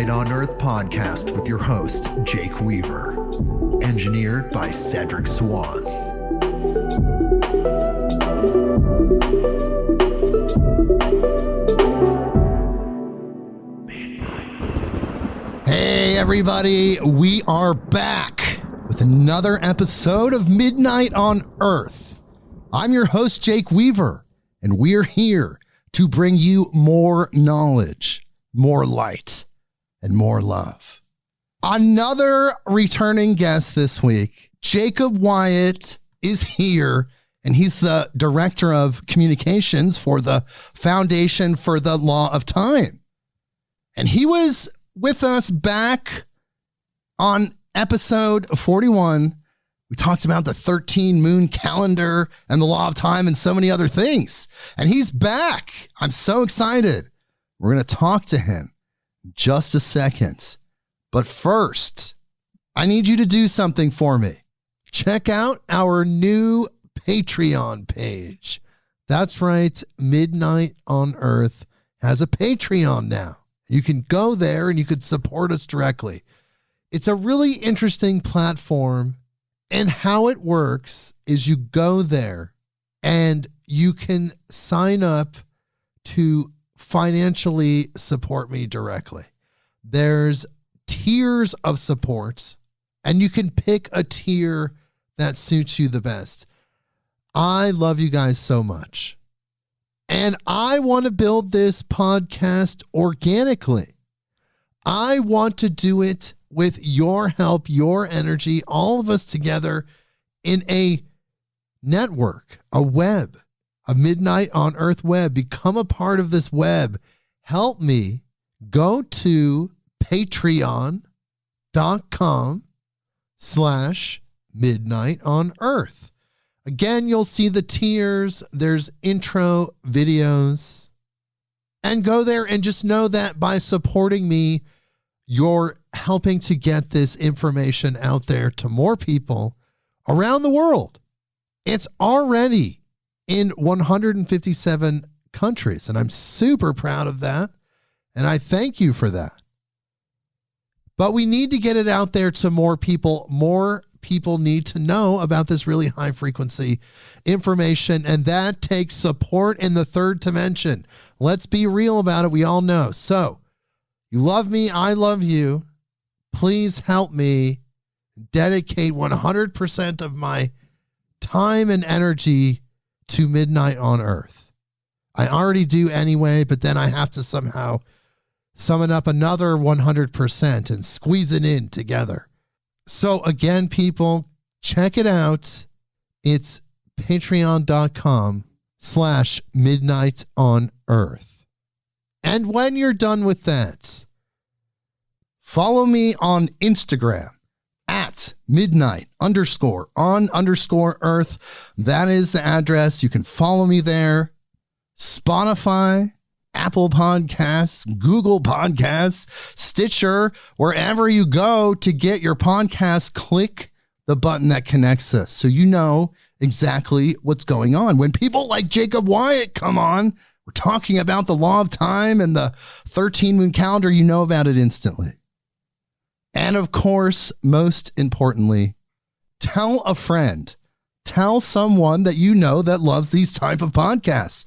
Midnight on Earth podcast with your host, Jake Weaver. Engineered by Cedric Swan. Hey everybody, we are back with another episode of Midnight on Earth. I'm your host, Jake Weaver, and we're here to bring you more knowledge, more light, and more love. Another returning guest this week, Jacob Wyatt, is here, and he's the Director of Communications for the Foundation for the Law of Time. And he was with us back on episode 41. We talked about the 13 moon calendar and the law of time and so many other things. And he's back. I'm so excited. We're going to talk to him in just a second. But first, I need you to do something for me. Check out our new Patreon page. That's right. Midnight on Earth has a Patreon now. You can go there and you could support us directly. It's a really interesting platform, and how it works is you go there and you can sign up to financially support me directly. There's tiers of support, and you can pick a tier that suits you the best. I love you guys so much. And I want to build this podcast organically. I want to do it with your help, your energy, all of us together in a network, a web, a Midnight on Earth web. Become a part of this web. Help me. Go to patreon.com/Midnight on Earth. Again, you'll see the tiers. There's intro videos. And go there and just know that by supporting me, you're helping to get this information out there to more people around the world. It's already in 157 countries, and I'm super proud of that. And I thank you for that. But we need to get it out there to more people. More people need to know about this really high frequency information, and that takes support in the third dimension. Let's be real about it. We all know. So you love me. I love you. Please help me dedicate 100% of my time and energy to Midnight on Earth. I already do anyway, but then I have to somehow summon up another 100% and squeeze it in together. So again, people, check it out. It's patreon.com/Midnight on Earth. And when you're done with that, follow me on Instagram at midnight_on_earth. That is the address. You can follow me there. Spotify, Apple Podcasts, Google Podcasts, Stitcher, wherever you go to get your podcast, click the button that connects us so you know exactly what's going on. When people like Jacob Wyatt come on, we're talking about the law of time and the 13 moon calendar, you know about it instantly. And of course, most importantly, tell a friend, tell someone that you know that loves these type of podcasts.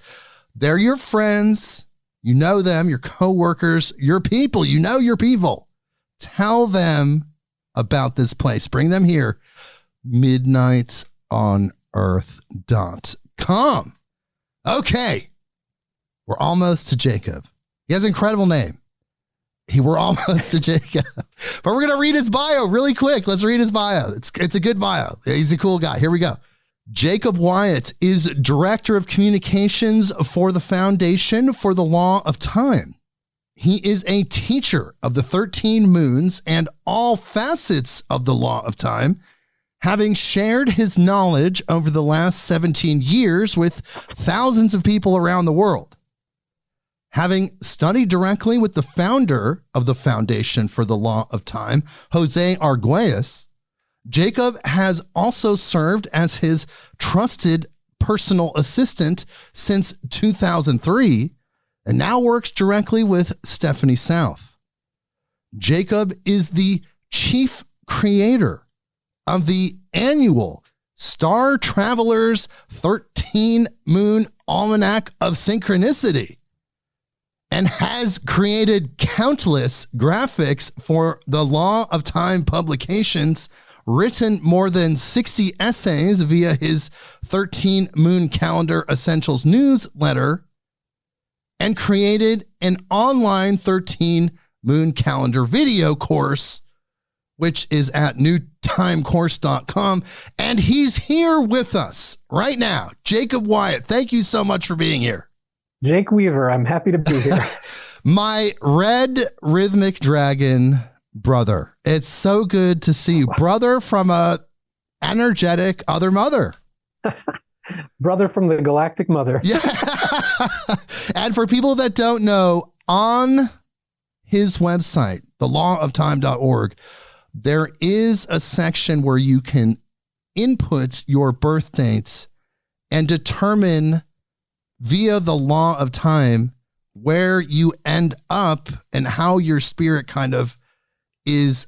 They're your friends. You know them, your coworkers, your people. You know your people. Tell them about this place. Bring them here. midnightonearth.com. Okay. We're almost to Jacob. He has an incredible name. We're almost to Jacob. But we're going to read his bio really quick. Let's read his bio. It's a good bio. He's a cool guy. Here we go. Jacob Wyatt is Director of Communications for the Foundation for the Law of Time. He is a teacher of the 13 moons and all facets of the Law of Time, having shared his knowledge over the last 17 years with thousands of people around the world. Having studied directly with the founder of the Foundation for the Law of Time, Jose Arguelles, Jacob has also served as his trusted personal assistant since 2003 and now works directly with Stephanie South. Jacob is the chief creator of the annual Star Travelers 13 Moon Almanac of Synchronicity and has created countless graphics for the Law of Time publications, written more than 60 essays via his 13 Moon Calendar Essentials newsletter, and created an online 13 Moon Calendar video course, which is at newtimecourse.com. And he's here with us right now. Jacob Wyatt, thank you so much for being here. Jake Weaver, I'm happy to be here. My red rhythmic dragon brother. It's so good to see you. Brother from a energetic other mother. Brother from the galactic mother. Yeah. And for people that don't know, on his website, thelawoftime.org, there is a section where you can input your birth dates and determine via the law of time where you end up and how your spirit kind of is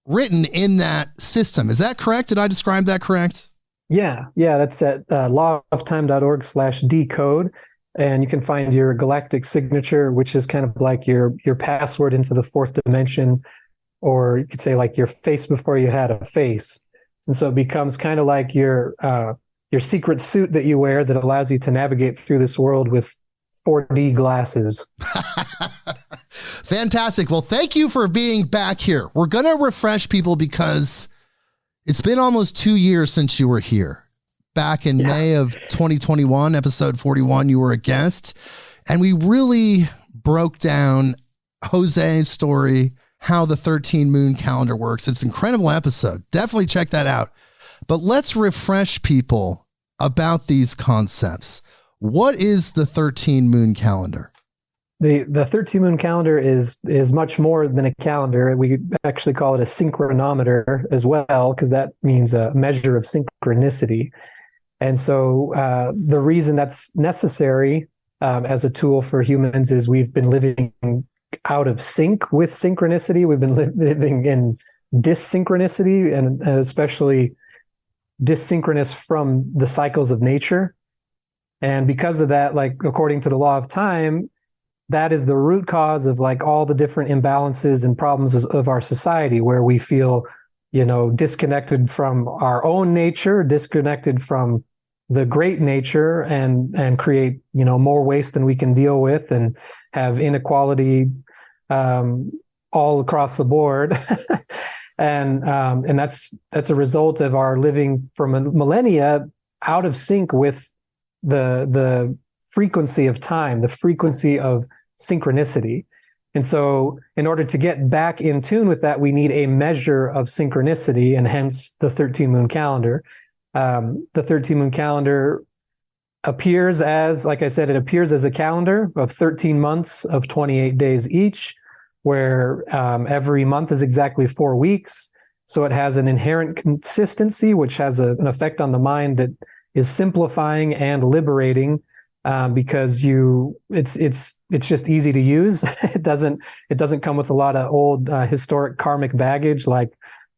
written in that system. Is that correct? Did I describe that correct? Yeah. That's at lawoftime.org/decode. And you can find your galactic signature, which is kind of like your password into the fourth dimension, or you could say like your face before you had a face. And so it becomes kind of like your secret suit that you wear that allows you to navigate through this world with 4D glasses. Fantastic. Well, thank you for being back here. We're going to refresh people because it's been almost 2 years since you were here. Back in May of 2021, episode 41, you were a guest, and we really broke down Jose's story, how the 13 Moon Calendar works. It's an incredible episode. Definitely check that out. But let's refresh people about these concepts. What is the 13 Moon Calendar? The 13 Moon Calendar is much more than a calendar. We actually call it a synchronometer as well, because that means a measure of synchronicity. And so the reason that's necessary as a tool for humans is we've been living out of sync with synchronicity. We've been living in dissynchronicity, and especially dissynchronous from the cycles of nature. And because of that, like according to the law of time, that is the root cause of like all the different imbalances and problems of our society, where we feel, disconnected from our own nature, disconnected from the great nature, and create, more waste than we can deal with, and have inequality all across the board. And that's a result of our living for millennia out of sync with the frequency of time, the frequency of synchronicity. And so in order to get back in tune with that, we need a measure of synchronicity, and hence the 13 Moon Calendar. The 13 Moon Calendar appears as, like I said, it appears as a calendar of 13 months of 28 days each, where every month is exactly 4 weeks. So it has an inherent consistency, which has an effect on the mind that is simplifying and liberating, because it's just easy to use. It doesn't come with a lot of old historic karmic baggage like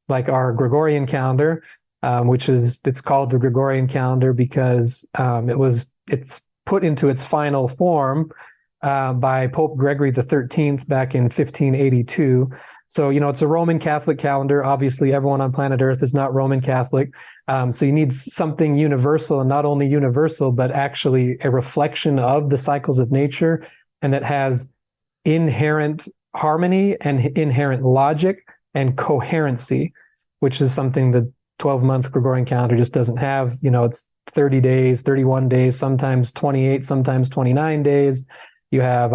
our Gregorian calendar, it's called the Gregorian calendar because it's put into its final form by Pope Gregory the 13th back in 1582. So, it's a Roman Catholic calendar. Obviously, everyone on planet Earth is not Roman Catholic. So you need something universal, and not only universal, but actually a reflection of the cycles of nature, and that has inherent harmony and inherent logic and coherency, which is something the 12-month Gregorian calendar just doesn't have. It's 30 days, 31 days, sometimes 28, sometimes 29 days. You have,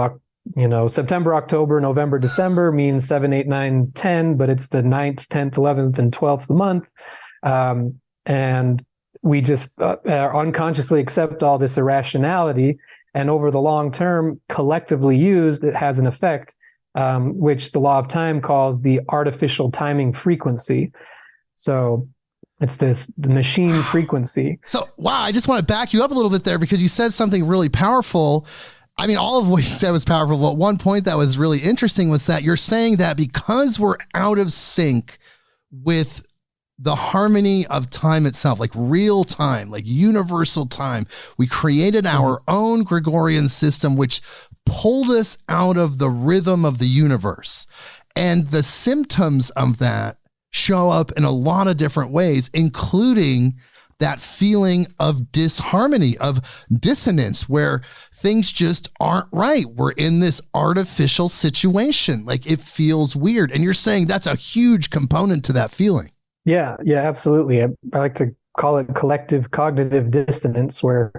September, October, November, December means 7, 8, 9, 10, but it's the 9th, 10th, 11th, and 12th month. And we just unconsciously accept all this irrationality. And over the long term, collectively used, it has an effect, which the law of time calls the artificial timing frequency. So it's the machine frequency. So, wow, I just want to back you up a little bit there, because you said something really powerful. I mean, all of what you said was powerful. But one point that was really interesting was that you're saying that because we're out of sync with the harmony of time itself, like real time, like universal time, we created our own Gregorian system, which pulled us out of the rhythm of the universe. And the symptoms of that show up in a lot of different ways, including that feeling of disharmony, of dissonance, where things just aren't right. We're in this artificial situation. Like it feels weird. And you're saying that's a huge component to that feeling. Yeah, absolutely. I like to call it collective cognitive dissonance, where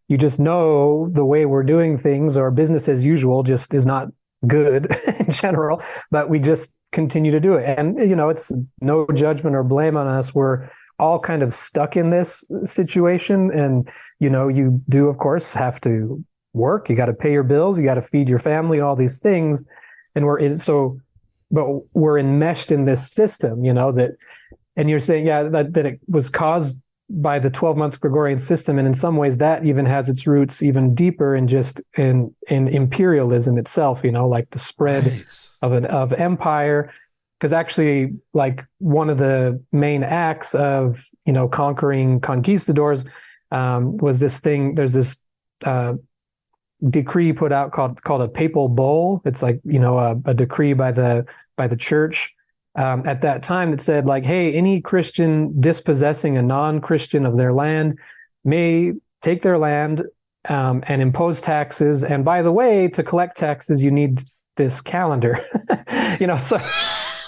you just know the way we're doing things or business as usual just is not good in general, but we just continue to do it. And, it's no judgment or blame on us. We're all kind of stuck in this situation. And, you do, of course, have to work. You got to pay your bills. You got to feed your family, all these things. And but we're enmeshed in this system, and you're saying, that it was caused by the 12-month Gregorian system. And in some ways that even has its roots even deeper in just in imperialism itself, like the spread of empire. Because actually, like one of the main acts of, conquering conquistadors was this thing. There's this decree put out called a papal bull. It's like, a decree by the church at that time that said, like, hey, any Christian dispossessing a non-Christian of their land may take their land and impose taxes. And by the way, to collect taxes, you need this calendar. So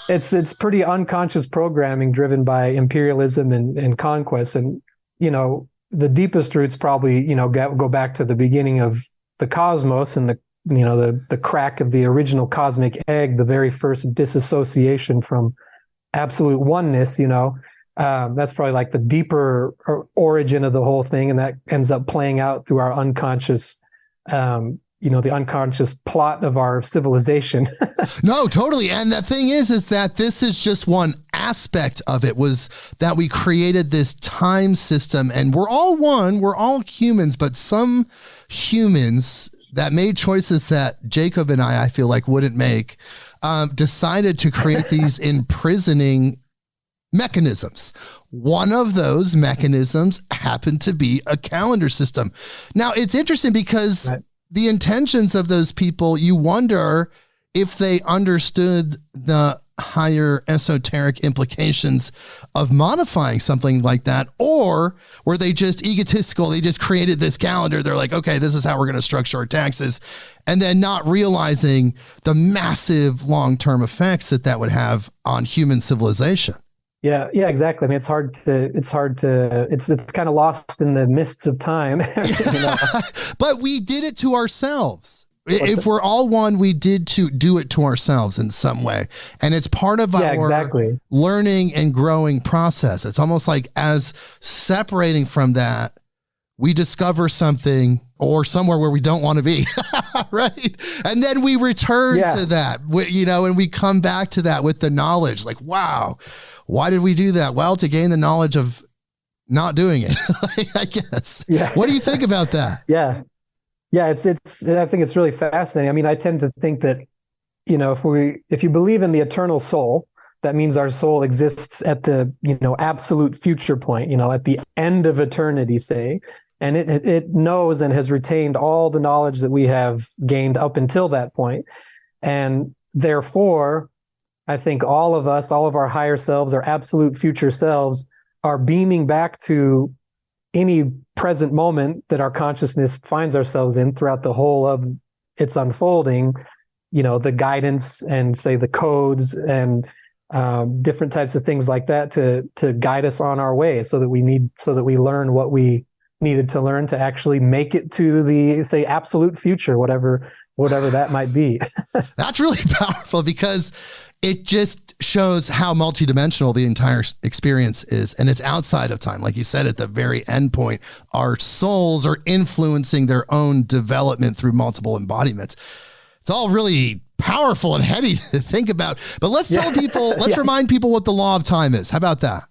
it's pretty unconscious programming driven by imperialism and conquest. And, the deepest roots probably, go back to the beginning of the cosmos and the crack of the original cosmic egg, the very first disassociation from absolute oneness, that's probably like the deeper origin of the whole thing. And that ends up playing out through our unconscious, the unconscious plot of our civilization. No, totally. And the thing is that this is just one aspect of it, was that we created this time system, and we're all one, we're all humans, but some humans that made choices that Jacob and I feel like wouldn't make, decided to create these imprisoning mechanisms. One of those mechanisms happened to be a calendar system. Now, it's interesting because the intentions of those people, you wonder if they understood the higher esoteric implications of modifying something like that, or were they just egotistical? They just created this calendar. They're like, okay, this is how we're going to structure our taxes. And then not realizing the massive long-term effects that would have on human civilization. Yeah, exactly. I mean, it's kind of lost in the mists of time. But we did it to ourselves. If we're all one, we did to do it to ourselves in some way. And it's part of our learning and growing process. It's almost like as separating from that, we discover something or somewhere where we don't want to be, right? And then we return to that, and we come back to that with the knowledge, like, wow, why did we do that? Well, to gain the knowledge of not doing it, I guess. Yeah. What do you think about that? Yeah, I think it's really fascinating. I mean, I tend to think that, if you believe in the eternal soul, that means our soul exists at the, absolute future point, at the end of eternity, say, and it knows and has retained all the knowledge that we have gained up until that point. And therefore, I think all of us, all of our higher selves, our absolute future selves, are beaming back to any present moment that our consciousness finds ourselves in throughout the whole of its unfolding, the guidance and, say, the codes and different types of things like that to guide us on our way, so that we learn what we needed to learn to actually make it to the, say, absolute future, whatever that might be. That's really powerful, because it just shows how multidimensional the entire experience is. And it's outside of time. Like you said, at the very end point, our souls are influencing their own development through multiple embodiments. It's all really powerful and heady to think about. But let's tell people, let's remind people what the law of time is. How about that?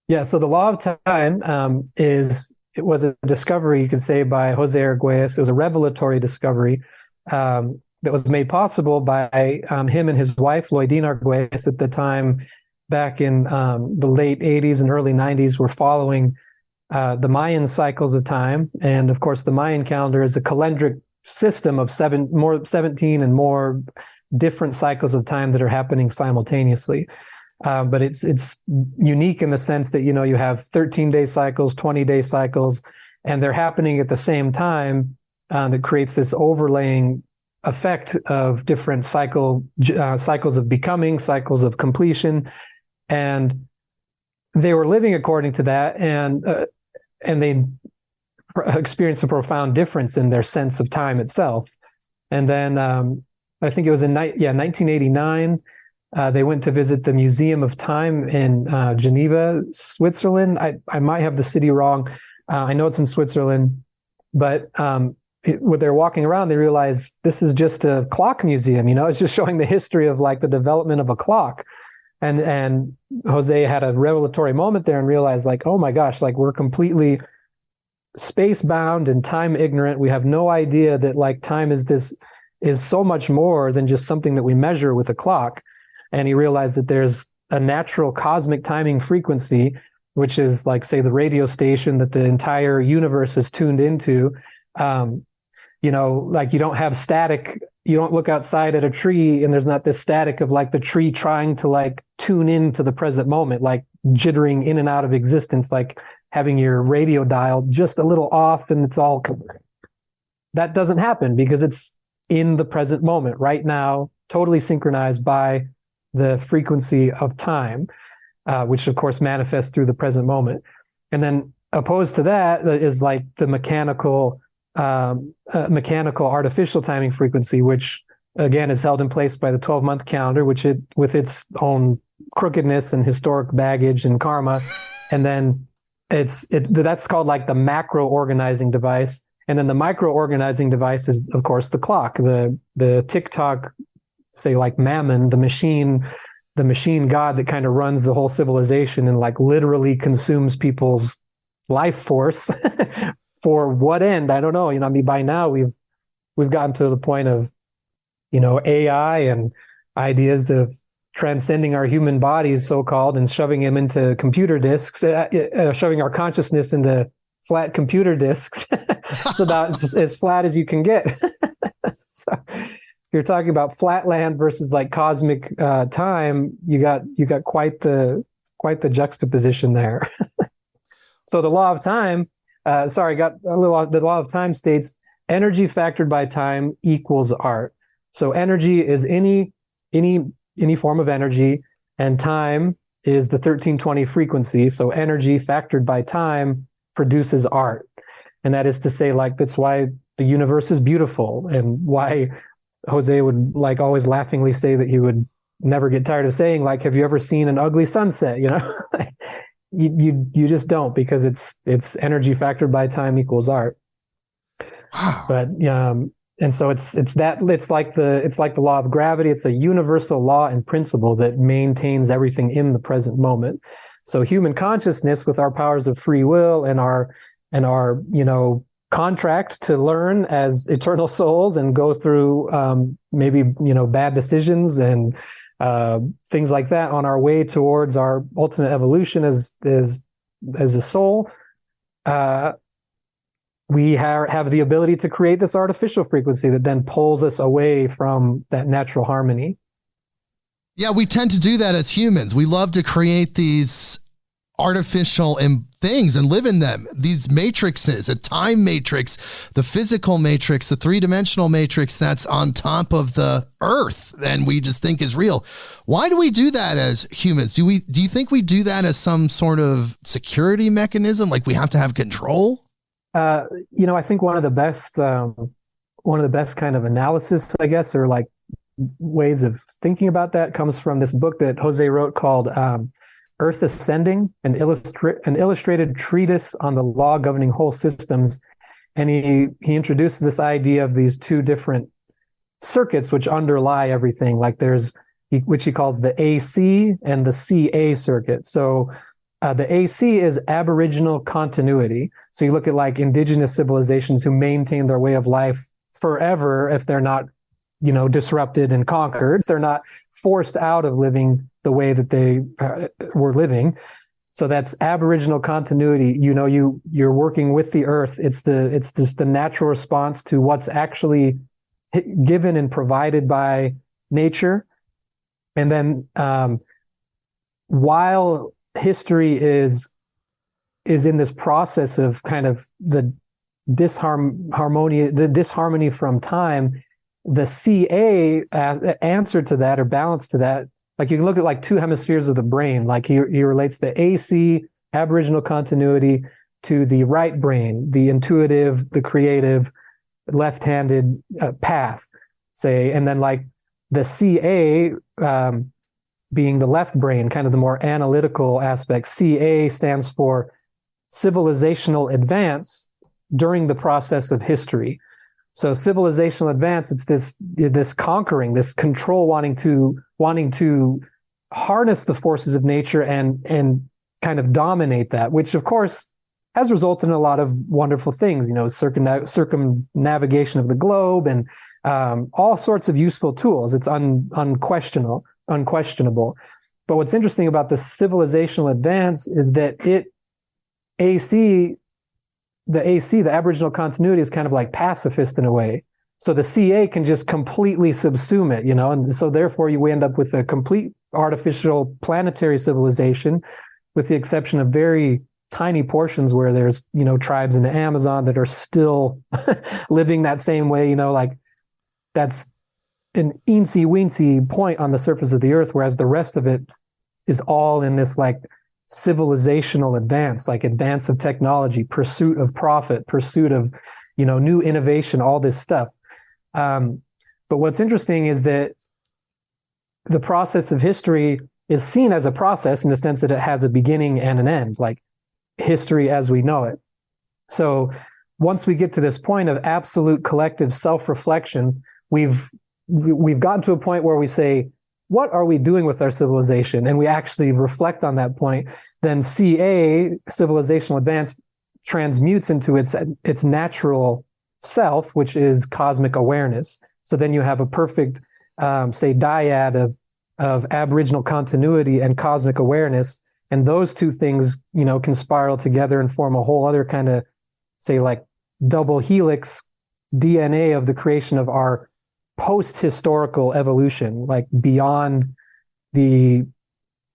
Yeah, so the law of time is it was a discovery, you could say, by Jose Arguelles. It was a revelatory discovery that was made possible by him and his wife, Loidina Arguelles, at the time, back in the late 80s and early 90s, were following the Mayan cycles of time. And of course, the Mayan calendar is a calendric system of 17 and more different cycles of time that are happening simultaneously. But it's unique in the sense that, you have 13-day cycles, 20-day cycles, and they're happening at the same time. That creates this overlaying effect of different cycles of becoming, cycles of completion. And they were living according to that, and they experienced a profound difference in their sense of time itself. And then I think it was in 1989, they went to visit the Museum of Time in Geneva, Switzerland. I might have the city wrong. I know it's in Switzerland, but when they're walking around, they realize this is just a clock museum. It's just showing the history of like the development of a clock. And Jose had a revelatory moment there and realized, like, oh my gosh, like we're completely space bound and time ignorant. We have no idea that like time is so much more than just something that we measure with a clock. And he realized that there's a natural cosmic timing frequency, which is like, say, the radio station that the entire universe is tuned into. Like you don't have static. You don't look outside at a tree and there's not this static of like the tree trying to like tune into the present moment, like jittering in and out of existence, like having your radio dial just a little off and it's all. That doesn't happen because it's in the present moment right now, totally synchronized by the frequency of time, which of course manifests through the present moment. And then opposed to that is like the mechanical artificial timing frequency, which again is held in place by the 12-month calendar, which with its own crookedness and historic baggage and karma. And then that's called like the macro organizing device. And then the micro organizing device is, of course, the clock, the TikTok, say like Mammon, the machine god that kind of runs the whole civilization and like literally consumes people's life force. For what end? I don't know. By now we've gotten to the point of, AI and ideas of transcending our human bodies, so-called, and shoving them into computer disks, shoving our consciousness into flat computer disks. It's about as flat as you can get. So if you're talking about flatland versus like cosmic time, you got quite the juxtaposition there. So the law of time. The law of time states energy factored by time equals art. So energy is any form of energy, and time is the 1320 frequency. So energy factored by time produces art. And that is to say, like, that's why the universe is beautiful, and why Jose would like always laughingly say that he would never get tired of saying, like, have you ever seen an ugly sunset? You just don't, because it's energy factored by time equals art. Wow. But and so it's like the law of gravity. It's a universal law and principle that maintains everything in the present moment. So human consciousness, with our powers of free will and our contract to learn as eternal souls and go through maybe bad decisions and things like that on our way towards our ultimate evolution as a soul, we have the ability to create this artificial frequency that then pulls us away from that natural harmony. Yeah, we tend to do that as humans. We love to create these artificial things and live in them. These matrices, a time matrix, the physical matrix, the three-dimensional matrix that's on top of the earth, and we just think is real. Why do we do that as humans? Do you think we do that as some sort of security mechanism? Like we have to have control? I think one of the best kind of analysis, I guess, or like ways of thinking about that comes from this book that Jose wrote called Earth Ascending, an illustrated treatise on the law governing whole systems. And he introduces this idea of these two different circuits which underlie everything. Like there's, which he calls the AC and the CA circuit. So The AC is Aboriginal continuity. So you look at like indigenous civilizations who maintain their way of life forever if they're not, disrupted and conquered. They're not forced out of living the way that they were living. So that's Aboriginal continuity. You're working with the earth. It's just the natural response to what's actually given and provided by nature. And then while history is in this process of kind of the disharmony from time, the CA answer to that or balance to that, like you can look at like two hemispheres of the brain. Like he relates the AC, Aboriginal continuity, to the right brain, the intuitive, the creative, left-handed path, say, and then like the CA being the left brain, kind of the more analytical aspect. CA stands for civilizational advance during the process of history. So civilizational advance, it's this conquering, this control, wanting to harness the forces of nature and kind of dominate that, which of course has resulted in a lot of wonderful things, circumnavigation of the globe and all sorts of useful tools. It's unquestionable. But what's interesting about the civilizational advance is that the Aboriginal continuity is kind of like pacifist in a way. So the CA can just completely subsume it, and so therefore we end up with a complete artificial planetary civilization, with the exception of very tiny portions where there's, tribes in the Amazon that are still living that same way, like that's an eensy-weensy point on the surface of the earth, whereas the rest of it is all in this like civilizational advance, like advance of technology, pursuit of profit, pursuit of, new innovation, all this stuff. But what's interesting is that the process of history is seen as a process in the sense that it has a beginning and an end, like history as we know it. So once we get to this point of absolute collective self-reflection, we've gotten to a point where we say, what are we doing with our civilization? And we actually reflect on that point. Then CA, civilizational advance, transmutes into its natural self, which is cosmic awareness. So then you have a perfect, say, dyad of Aboriginal continuity and cosmic awareness. And those two things, can spiral together and form a whole other kind of, say, like double helix DNA of the creation of our post-historical evolution, like beyond the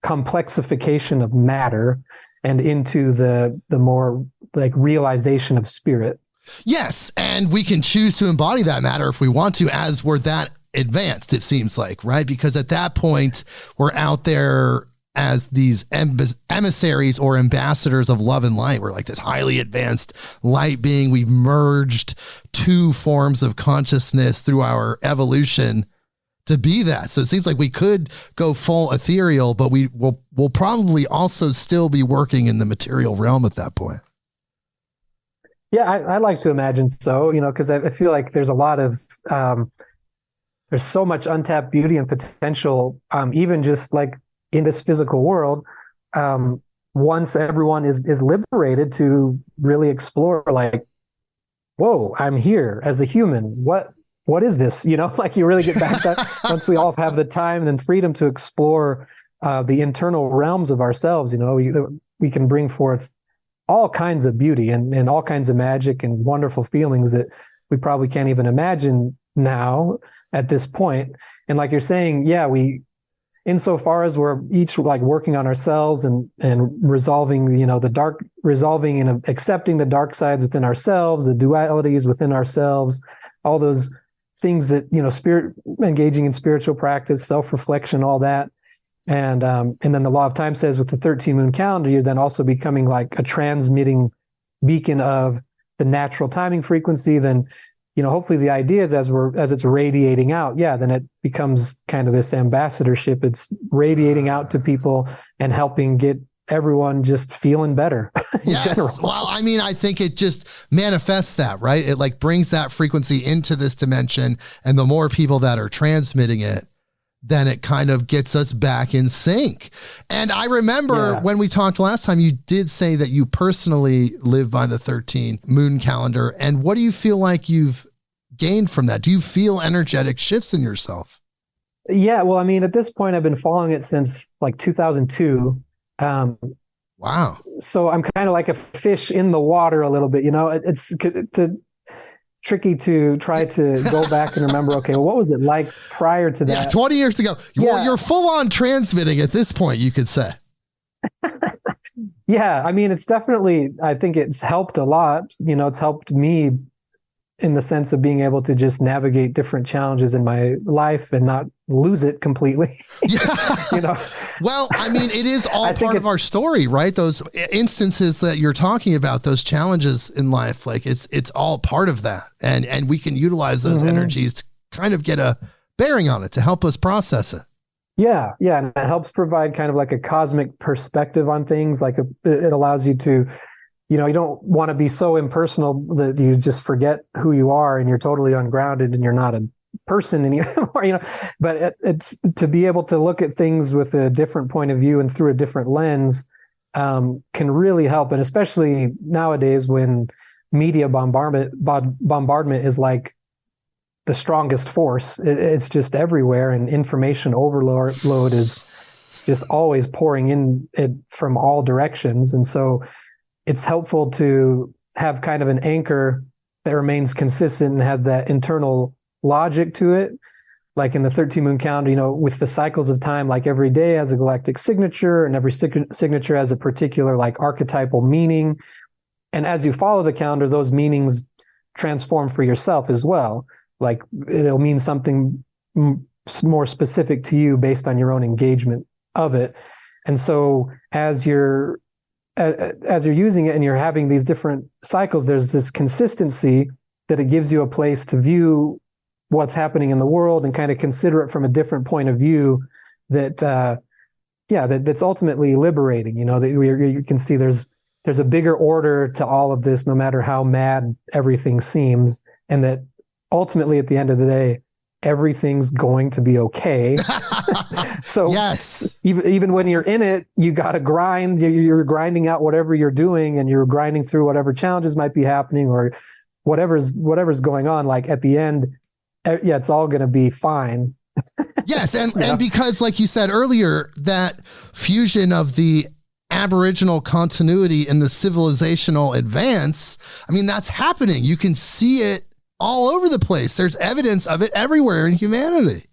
complexification of matter and into the more like realization of spirit. Yes, and we can choose to embody that matter if we want to, as we're that advanced, it seems like, right? Because at that point, we're out there as these emissaries or ambassadors of love and light. We're like this highly advanced light being. We've merged two forms of consciousness through our evolution to be that. So it seems like we could go full ethereal, but we'll probably also still be working in the material realm at that point. Yeah, I like to imagine so, because I feel like there's a lot of, there's so much untapped beauty and potential, even just like in this physical world, once everyone is liberated to really explore, like, whoa, I'm here as a human. What is this? Like you really get back to once we all have the time and freedom to explore the internal realms of ourselves, we can bring forth all kinds of beauty and all kinds of magic and wonderful feelings that we probably can't even imagine now at this point. And like you're saying, yeah, insofar as we're each like working on ourselves and resolving, resolving and accepting the dark sides within ourselves, the dualities within ourselves, all those things that, spirit, engaging in spiritual practice, self-reflection, all that. And then the law of time says with the 13 moon calendar, you're then also becoming like a transmitting beacon of the natural timing frequency. Then, hopefully the idea is as it's radiating out, then it becomes kind of this ambassadorship. It's radiating out to people and helping get everyone just feeling better in general. Well, I mean, I think it just manifests that, right? It like brings that frequency into this dimension, and the more people that are transmitting it, then it kind of gets us back in sync. And I remember when we talked last time, you did say that you personally live by the 13 moon calendar. And what do you feel like you've gained from that? Do you feel energetic shifts in yourself? Yeah, well, I mean, at this point, I've been following it since like 2002. Wow. So I'm kind of like a fish in the water a little bit, it's tricky to try to go back and remember, okay, well, what was it like prior to that? Yeah, 20 years ago. You're full on transmitting at this point, you could say. Yeah, I mean, it's definitely, I think it's helped a lot. It's helped me in the sense of being able to just navigate different challenges in my life and not lose it completely. Yeah. Well, I mean, it is all part of our story, right? Those instances that you're talking about, those challenges in life, like it's all part of that. And we can utilize those energies to kind of get a bearing on it to help us process it. Yeah. Yeah. And it helps provide kind of like a cosmic perspective on things. Like it allows you to, you don't want to be so impersonal that you just forget who you are and you're totally ungrounded and you're not a person anymore, but it's to be able to look at things with a different point of view and through a different lens can really help. And especially nowadays when media bombardment is like the strongest force, it's just everywhere, and information overload is just always pouring in it from all directions. And so it's helpful to have kind of an anchor that remains consistent and has that internal logic to it. Like in the 13 moon calendar, with the cycles of time, like every day has a galactic signature and every signature has a particular like archetypal meaning. And as you follow the calendar, those meanings transform for yourself as well. Like it'll mean something more specific to you based on your own engagement of it. And so as you're using it and you're having these different cycles, there's this consistency that it gives you a place to view what's happening in the world and kind of consider it from a different point of view that's ultimately liberating. That you can see there's a bigger order to all of this, no matter how mad everything seems, and that ultimately at the end of the day, everything's going to be okay. So yes, even when you're in it, you got to grind. You're grinding out whatever you're doing, and you're grinding through whatever challenges might be happening or whatever's going on. Like at the end, it's all going to be fine. Yes, and because, like you said earlier, that fusion of the Aboriginal continuity and the civilizational advance, I mean, that's happening. You can see it all over the place. There's evidence of it everywhere in humanity.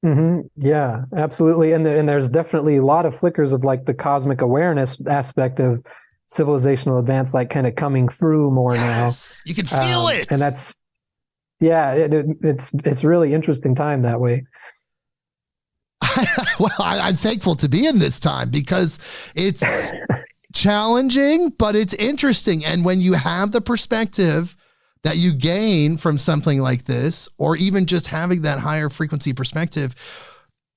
Mm-hmm. Yeah, absolutely. And there's definitely a lot of flickers of like the cosmic awareness aspect of civilizational advance, like kind of coming through more now. You can feel it. And that's, it's really interesting time that way. Well, I'm thankful to be in this time because it's challenging, but it's interesting. And when you have the perspective that you gain from something like this, or even just having that higher frequency perspective,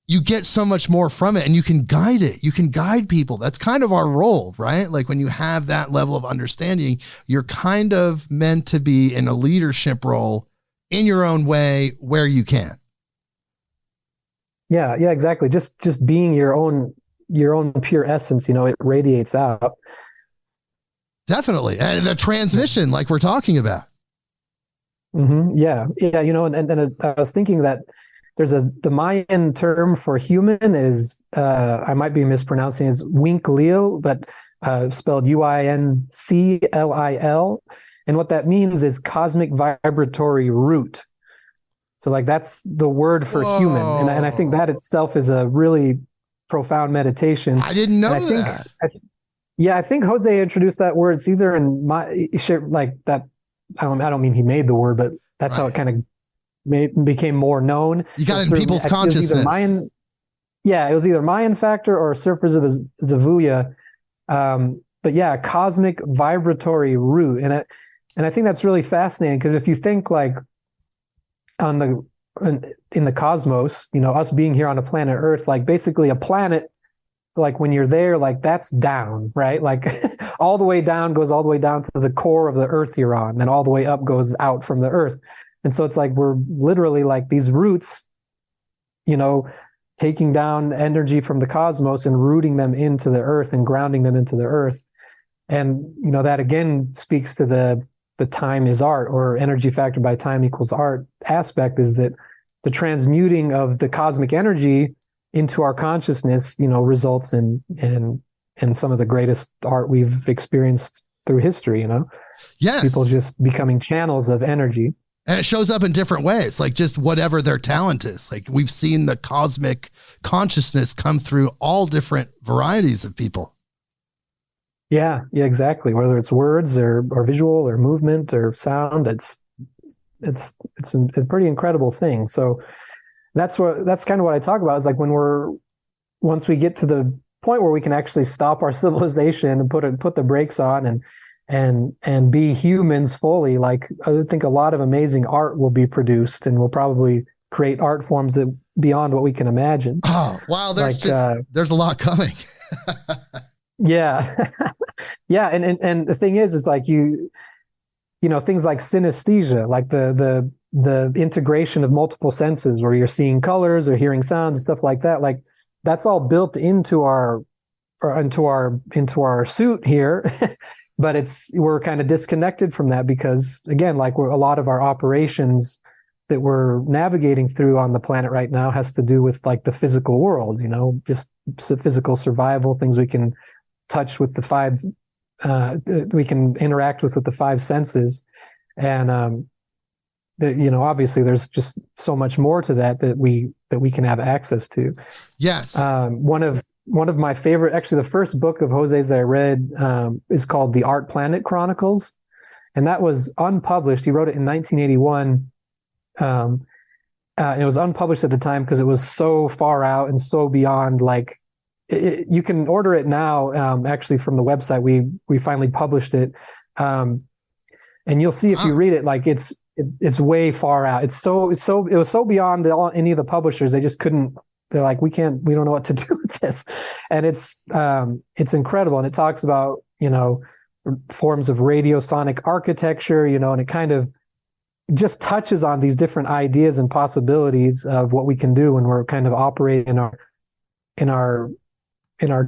you get so much more from it and you can guide it. You can guide people. That's kind of our role, right? Like when you have that level of understanding, you're kind of meant to be in a leadership role in your own way where you can. Yeah, exactly. Just being your own pure essence, it radiates out. Definitely. And the transmission, like we're talking about. Mm-hmm. Yeah. And I was thinking that there's the Mayan term for human is, I might be mispronouncing, is Winklil, but spelled Uinclil. And what that means is cosmic vibratory root. So like that's the word for human. And I think that itself is a really profound meditation. I didn't know that. I think Jose introduced that word. It's either in like that. I don't mean he made the word, but that's how it kind of became more known. You got it in people's consciousness. It was either Mayan factor or Surfers of Zavuya. But yeah, cosmic vibratory root. And I think that's really fascinating because if you think like in the cosmos, us being here on a planet Earth, like basically a planet, like when you're there, like that's down, right? Like all the way down goes all the way down to the core of the Earth you're on, and all the way up goes out from the Earth. And so it's like we're literally like these roots taking down energy from the cosmos and rooting them into the earth and grounding them into the earth. And, that again speaks to the time is art, or energy factored by time equals art aspect, is that the transmuting of the cosmic energy into our consciousness, results in some of the greatest art we've experienced through history, Yes. People just becoming channels of energy. And it shows up in different ways, like just whatever their talent is. Like we've seen the cosmic consciousness come through all different varieties of people. Yeah, exactly. Whether it's words or visual or movement or sound, it's a pretty incredible thing. So that's kind of what I talk about, is like once we get to the point where we can actually stop our civilization and put the brakes on and be humans fully, like I think a lot of amazing art will be produced, and we'll probably create art forms that beyond what we can imagine. Oh, wow. There's a lot coming. Yeah. Yeah. And the thing is like things like synesthesia, like the integration of multiple senses where you're seeing colors or hearing sounds and stuff like that. Like that's all built into our suit here. But we're kind of disconnected from that because, again, like a lot of our operations that we're navigating through on the planet right now has to do with like the physical world, just physical survival, things we can touch with the five, we can interact with the five senses. And, obviously there's just so much more to that we can have access to. Yes. One of my favorite, actually the first book of Jose's that I read is called The Art Planet Chronicles. And that was unpublished. He wrote it in 1981. And it was unpublished at the time because it was so far out and so beyond, like you can order it now. Actually from the website, we finally published it. And you'll see if you read it, like it's way far out. It was so beyond any of the publishers. They just couldn't. They're like, we don't know what to do with this. And it's incredible. And it talks about, forms of radiosonic architecture, and it kind of just touches on these different ideas and possibilities of what we can do when we're kind of operating in our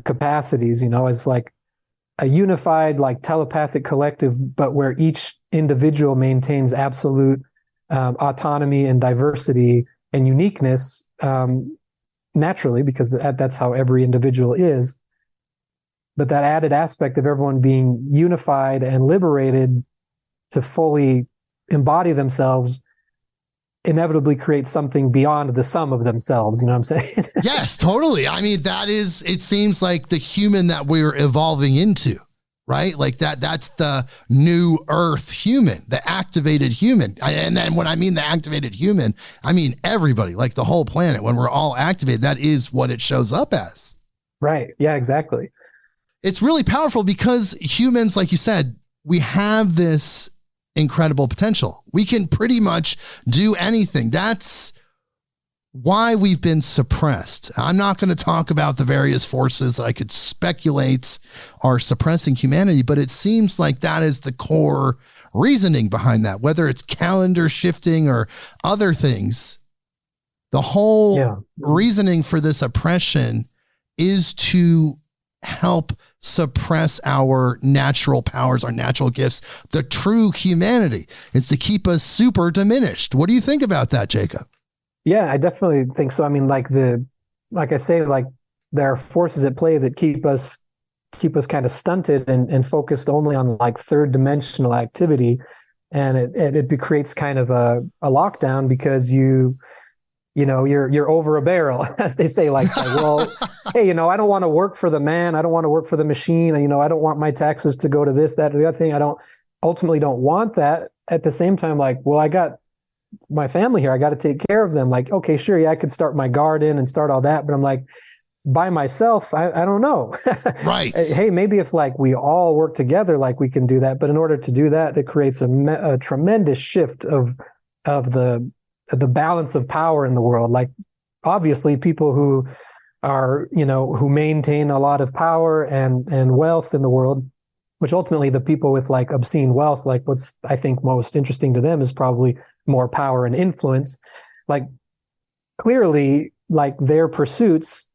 capacities, as like a unified, like telepathic collective, but where each individual maintains absolute autonomy and diversity and uniqueness, naturally, because that's how every individual is. But that added aspect of everyone being unified and liberated to fully embody themselves inevitably creates something beyond the sum of themselves. You know what I'm saying? Yes, totally. I mean, it seems like the human that we're evolving into, right? Like that's the new earth human, the activated human. And then when I mean the activated human, I mean everybody, like the whole planet. When we're all activated, that is what it shows up as. Right. Yeah, exactly. It's really powerful because humans, like you said, we have this incredible potential. We can pretty much do anything. That's why we've been suppressed. I'm not going to talk about the various forces that I could speculate are suppressing humanity, but it seems like that is the core reasoning behind that, whether it's calendar shifting or other things. The whole reasoning for this oppression is to help suppress our natural powers, our natural gifts, the true humanity. It's to keep us super diminished. What do you think about that, Jacob? Yeah, I definitely think so. I mean, like I say, like there are forces at play that keep us kind of stunted and focused only on like third dimensional activity. And it creates kind of a lockdown because you're over a barrel, as they say, like well, hey, I don't want to work for the man. I don't want to work for the machine. I don't want my taxes to go to this, that, or the other thing. I ultimately don't want that. At the same time, like, well, I got my family here. I got to take care of them. Like, okay, sure. Yeah, I could start my garden and start all that. But I'm like, by myself, I don't know. Right. Hey, maybe if like we all work together, like we can do that. But in order to do that, it creates a tremendous shift of the balance of power in the world. Like obviously people who are, who maintain a lot of power and wealth in the world, which ultimately the people with like obscene wealth, like what's I think most interesting to them is probably more power and influence. Like clearly like their pursuits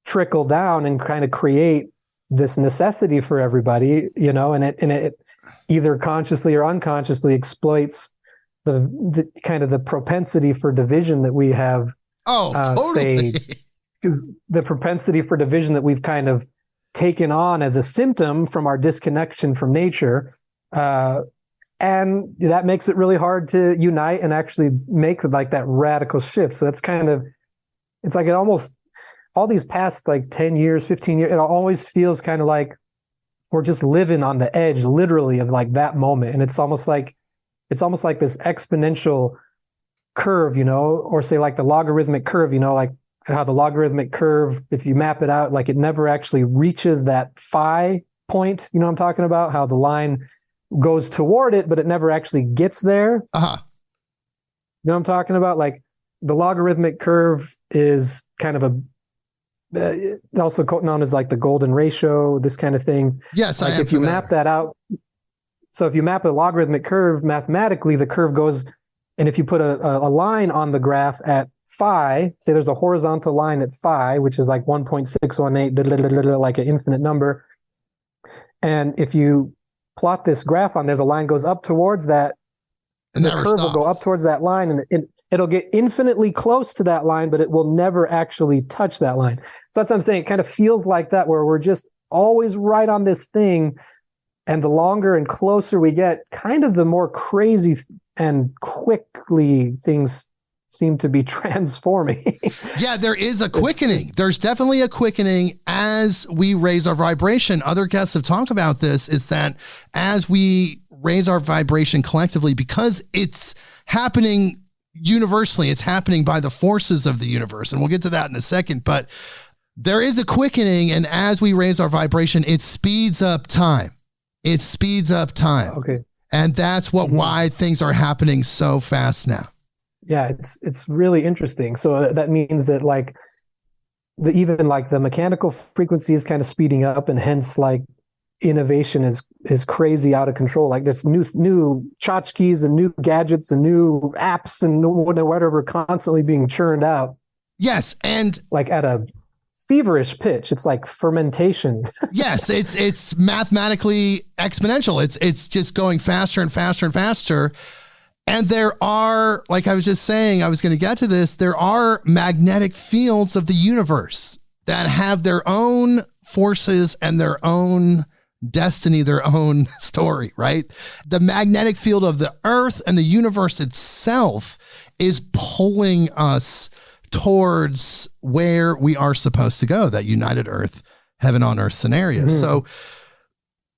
trickle down and kind of create this necessity for everybody, you know, and it either consciously or unconsciously exploits the kind of the propensity for division that we have. Oh, totally. The propensity for division that we've kind of taken on as a symptom from our disconnection from nature. And that makes it really hard to unite and actually make like that radical shift. So that's kind of, it's like it almost, all these past like 10 years, 15 years, it always feels kind of like we're just living on the edge, literally, of like that moment. And it's almost like this exponential curve, you know, or say like the logarithmic curve, you know, like how the logarithmic curve, if you map it out, like it never actually reaches that phi point, you know what I'm talking about? How the line goes toward it, but it never actually gets there. Uh-huh. You know what I'm talking about? Like the logarithmic curve is kind of also known as like the golden ratio, this kind of thing. Yes, like if you map that out, so if you map a logarithmic curve mathematically, the curve goes, and if you put a line on the graph at phi, say there's a horizontal line at phi, which is like 1.618, like an infinite number. And if you plot this graph on there, the line goes up towards that. And the curve will go up towards that line, and it'll get infinitely close to that line, but it will never actually touch that line. So that's what I'm saying. It kind of feels like that, where we're just always right on this thing. And the longer and closer we get, kind of the more crazy and quickly things seem to be transforming. Yeah, there is a quickening. There's definitely a quickening as we raise our vibration. Other guests have talked about this, is that as we raise our vibration collectively, because it's happening universally, it's happening by the forces of the universe. And we'll get to that in a second, but there is a quickening. And as we raise our vibration, it speeds up time. It speeds up time. Okay. And that's why things are happening so fast now. Yeah, it's really interesting. So that means that like even like the mechanical frequency is kind of speeding up, and hence like innovation is crazy out of control. Like there's new tchotchkes and new gadgets and new apps and whatever constantly being churned out. Yes, and like at a feverish pitch. It's like fermentation. Yes, it's mathematically exponential. It's just going faster and faster and faster. And there are, like I was just saying, I was going to get to this, there are magnetic fields of the universe that have their own forces and their own destiny, their own story, right? The magnetic field of the earth and the universe itself is pulling us towards where we are supposed to go, that united earth, heaven on earth scenario. So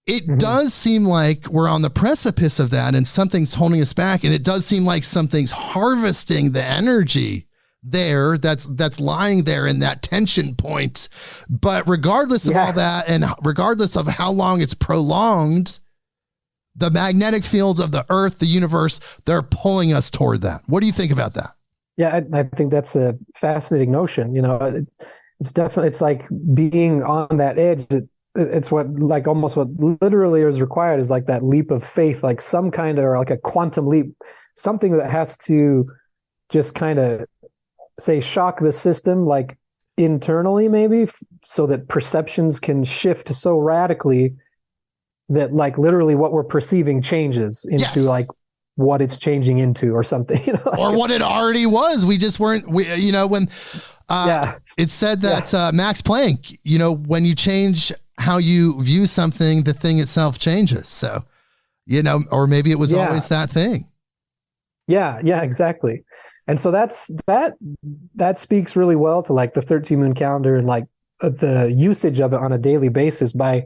it does seem like we're on the precipice of that, and something's holding us back. And it does seem like something's harvesting the energy there that's lying there in that tension point. But regardless of all that, and regardless of how long it's prolonged, the magnetic fields of the earth, the universe, they're pulling us toward that. What do you think about that? Yeah, I think that's a fascinating notion. You know, it's definitely, it's like being on that edge. It's what, like almost what literally is required is like that leap of faith, like some kind of, or like a quantum leap, something that has to just kind of say shock the system, like internally maybe, so that perceptions can shift so radically that like literally what we're perceiving changes into like what it's changing into or something, you know, like, or what it already was. We just weren't, you know, when it said that Max Planck, you know, when you change how you view something, the thing itself changes. So, you know, or maybe it was always that thing. Yeah, exactly. And so that speaks really well to like the 13 moon calendar and like the usage of it on a daily basis. By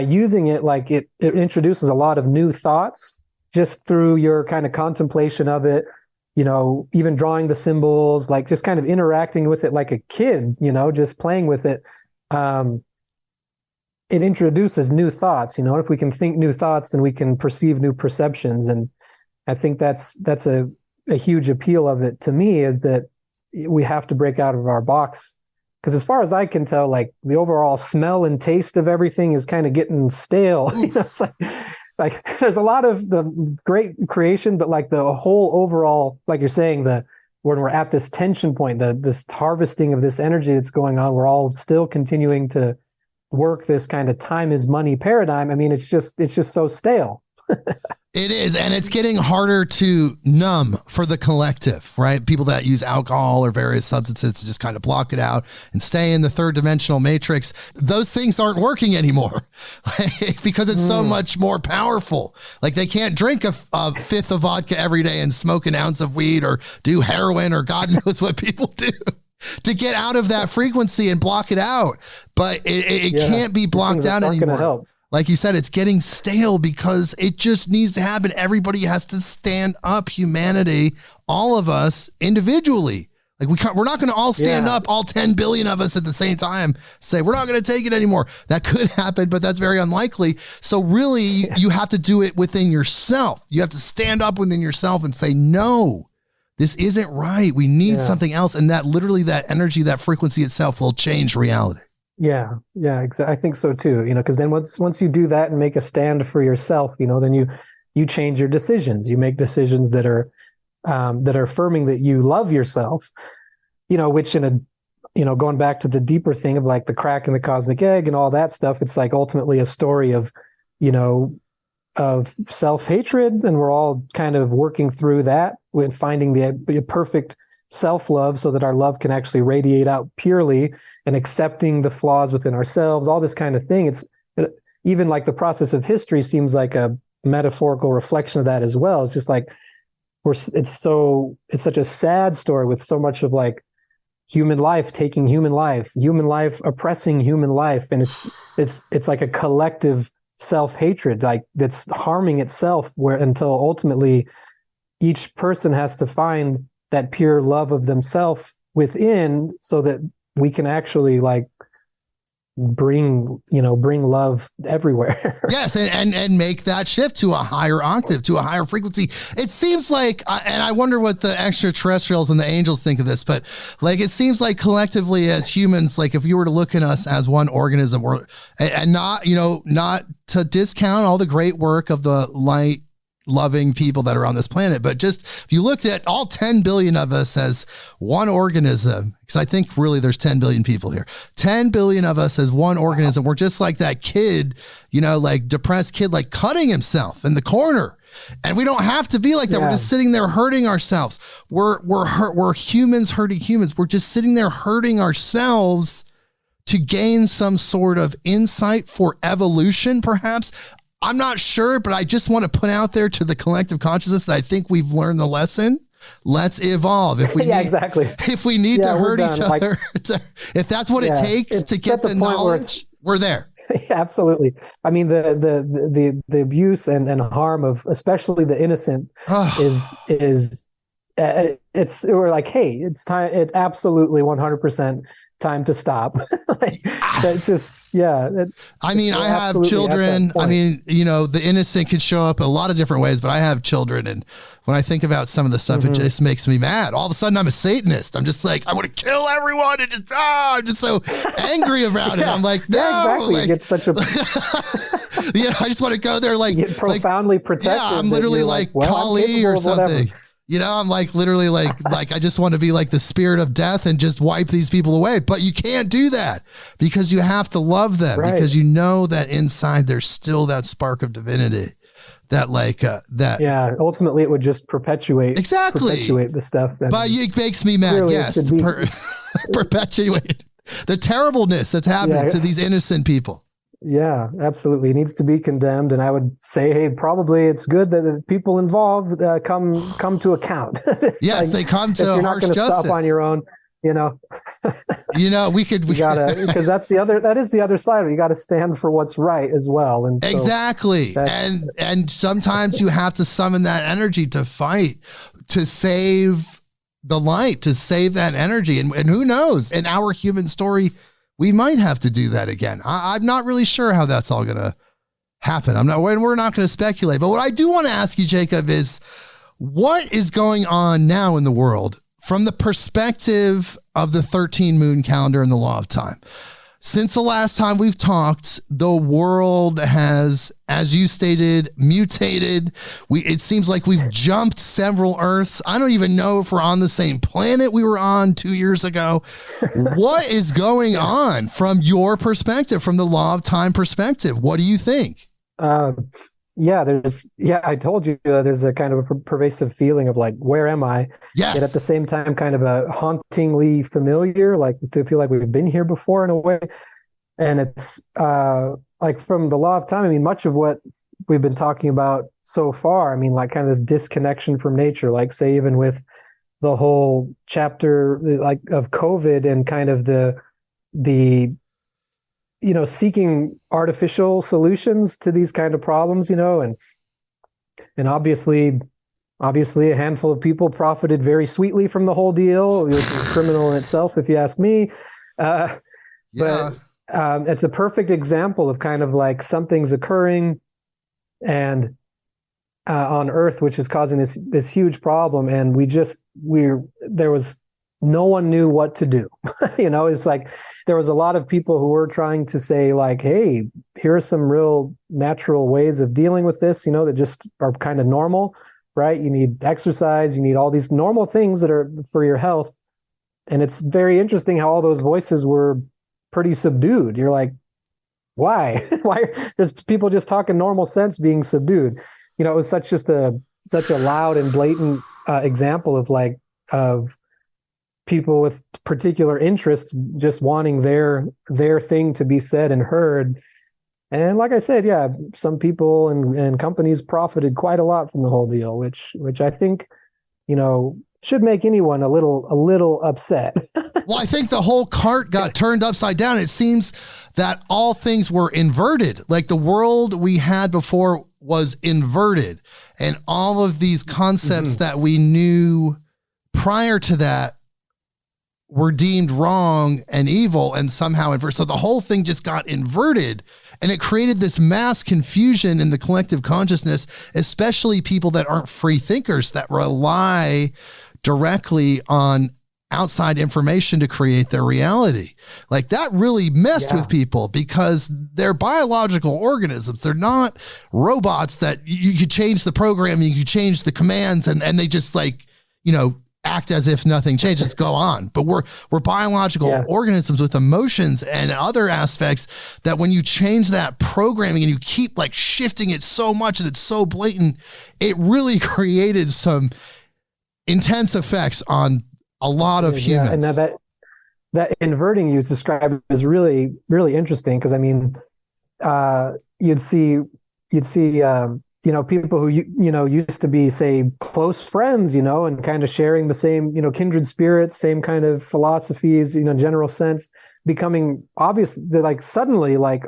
using it, like it introduces a lot of new thoughts just through your kind of contemplation of it, you know, even drawing the symbols, like just kind of interacting with it like a kid, you know, just playing with it. It introduces new thoughts, you know. If we can think new thoughts, then we can perceive new perceptions. And I think that's a huge appeal of it to me, is that we have to break out of our box. Because as far as I can tell, like the overall smell and taste of everything is kind of getting stale. You know, it's like there's a lot of the great creation, but like the whole overall, like you're saying, the when we're at this tension point, this harvesting of this energy that's going on, we're all still continuing to work this kind of time is money paradigm. I mean, it's just so stale. It is, and it's getting harder to numb for the collective, right? People that use alcohol or various substances to just kind of block it out and stay in the third dimensional matrix. Those things aren't working anymore because it's so much more powerful. Like they can't drink a fifth of vodka every day and smoke an ounce of weed or do heroin or God knows what people do to get out of that frequency and block it out. But it can't be blocked out anymore. Like you said, it's getting stale because it just needs to happen. Everybody has to stand up, humanity, all of us individually. Like we're not going to all stand up, all 10 billion of us at the same time, say, we're not going to take it anymore. That could happen, but that's very unlikely. So really, you have to do it within yourself. You have to stand up within yourself and say, no, this isn't right. We need something else. And that literally that energy, that frequency itself will change reality. Yeah, exactly. I think so too. Because then once you do that and make a stand for yourself, then you change your decisions. You make decisions that are affirming that you love yourself. Which going back to the deeper thing of like the crack in the cosmic egg and all that stuff. It's like ultimately a story of self-hatred, and we're all kind of working through that with finding the perfect self-love so that our love can actually radiate out purely, and accepting the flaws within ourselves, all this kind of thing. It's even like the process of history seems like a metaphorical reflection of that as well. It's just like it's such a sad story with so much of like human life taking human life oppressing human life, and it's like a collective self-hatred like that's harming itself until ultimately each person has to find that pure love of themselves within, so that we can actually like bring love everywhere. Yes. And make that shift to a higher octave, to a higher frequency. It seems like, and I wonder what the extraterrestrials and the angels think of this, but like, it seems like collectively as humans, like if you were to look at us as one organism, and not to discount all the great work of the light loving people that are on this planet, but just if you looked at all 10 billion of us as one organism, because I think really there's 10 billion people here, 10 billion of us as one organism. We're just like that kid, like depressed kid, like cutting himself in the corner. And we don't have to be like that. We're just sitting there hurting ourselves. We're humans hurting humans. We're just sitting there hurting ourselves to gain some sort of insight for evolution, perhaps. I'm not sure, but I just want to put out there to the collective consciousness that I think we've learned the lesson. Let's evolve. If we exactly. If we need to hurt each other, if that's what it takes to get the knowledge, we're there. Absolutely. I mean, the abuse and harm of especially the innocent is we're like, hey, it's time. It's absolutely 100% time to stop. That's just, I mean, I have children. I mean, the innocent can show up a lot of different ways, but I have children. And when I think about some of the stuff, it just makes me mad. All of a sudden I'm a Satanist. I'm just like, I want to kill everyone. And I'm just so angry about it. I'm like, no, exactly. Like, you get such a, I just want to go there. Like, you get profoundly protected. Yeah, I'm literally like Kali or something. I'm like literally like I just want to be like the spirit of death and just wipe these people away. But you can't do that because you have to love them, because that inside there's still that spark of divinity that ultimately it would just perpetuate the stuff. But it makes me mad. Yes. Perpetuate the terribleness that's happening to these innocent people. Yeah, absolutely. It needs to be condemned. And I would say, hey, probably it's good that the people involved come to account. Yes, they come to you're not going to stop on your own, we gotta, because that is the other side of it. You got to stand for what's right as well. And so exactly. And sometimes you have to summon that energy to fight, to save the light, to save that energy. And who knows, in our human story, we might have to do that again. I'm not really sure how that's all going to happen. We're not going to speculate. But what I do want to ask you, Jacob, is what is going on now in the world from the perspective of the 13 moon calendar and the law of time? Since the last time we've talked, the world has, as you stated, mutated. It seems like we've jumped several Earths. I don't even know if we're on the same planet we were on 2 years ago. What is going on from your perspective, from the law of time perspective? What do you think? I told you there's a kind of a pervasive feeling of like, where am I? Yes. Yet at the same time, kind of a hauntingly familiar, like to feel like we've been here before in a way. And it's like from the law of time, I mean, much of what we've been talking about so far, I mean, like kind of this disconnection from nature, like say even with the whole chapter like of COVID and kind of the seeking artificial solutions to these kind of problems, and obviously a handful of people profited very sweetly from the whole deal, which is criminal in itself, if you ask me. But it's a perfect example of kind of like something's occurring and on Earth, which is causing this huge problem. And no one knew what to do. It's like there was a lot of people who were trying to say like, hey, here are some real natural ways of dealing with this, that just are kind of normal, right? You need exercise, you need all these normal things that are for your health. And it's very interesting how all those voices were pretty subdued. You're like, why? Why? There's people just talking normal sense being subdued. It was such a loud and blatant example of people with particular interests just wanting their thing to be said and heard. And like I said, some people and companies profited quite a lot from the whole deal, which I think, should make anyone a little upset. Well, I think the whole cart got turned upside down. It seems that all things were inverted. Like the world we had before was inverted, and all of these concepts that we knew prior to that were deemed wrong and evil and somehow inverted. So the whole thing just got inverted, and it created this mass confusion in the collective consciousness, especially people that aren't free thinkers, that rely directly on outside information to create their reality. Like that really messed with people because they're biological organisms. They're not robots that you could change the programming, you could change the commands and they just like, act as if nothing changes, go on. But we're biological organisms with emotions and other aspects that when you change that programming and you keep like shifting it so much and it's so blatant, it really created some intense effects on a lot of humans. And that inverting you described is really, really interesting because I mean, you'd see people who, used to be, say, close friends, and kind of sharing the same, kindred spirits, same kind of philosophies, general sense, becoming obvious. They're like suddenly like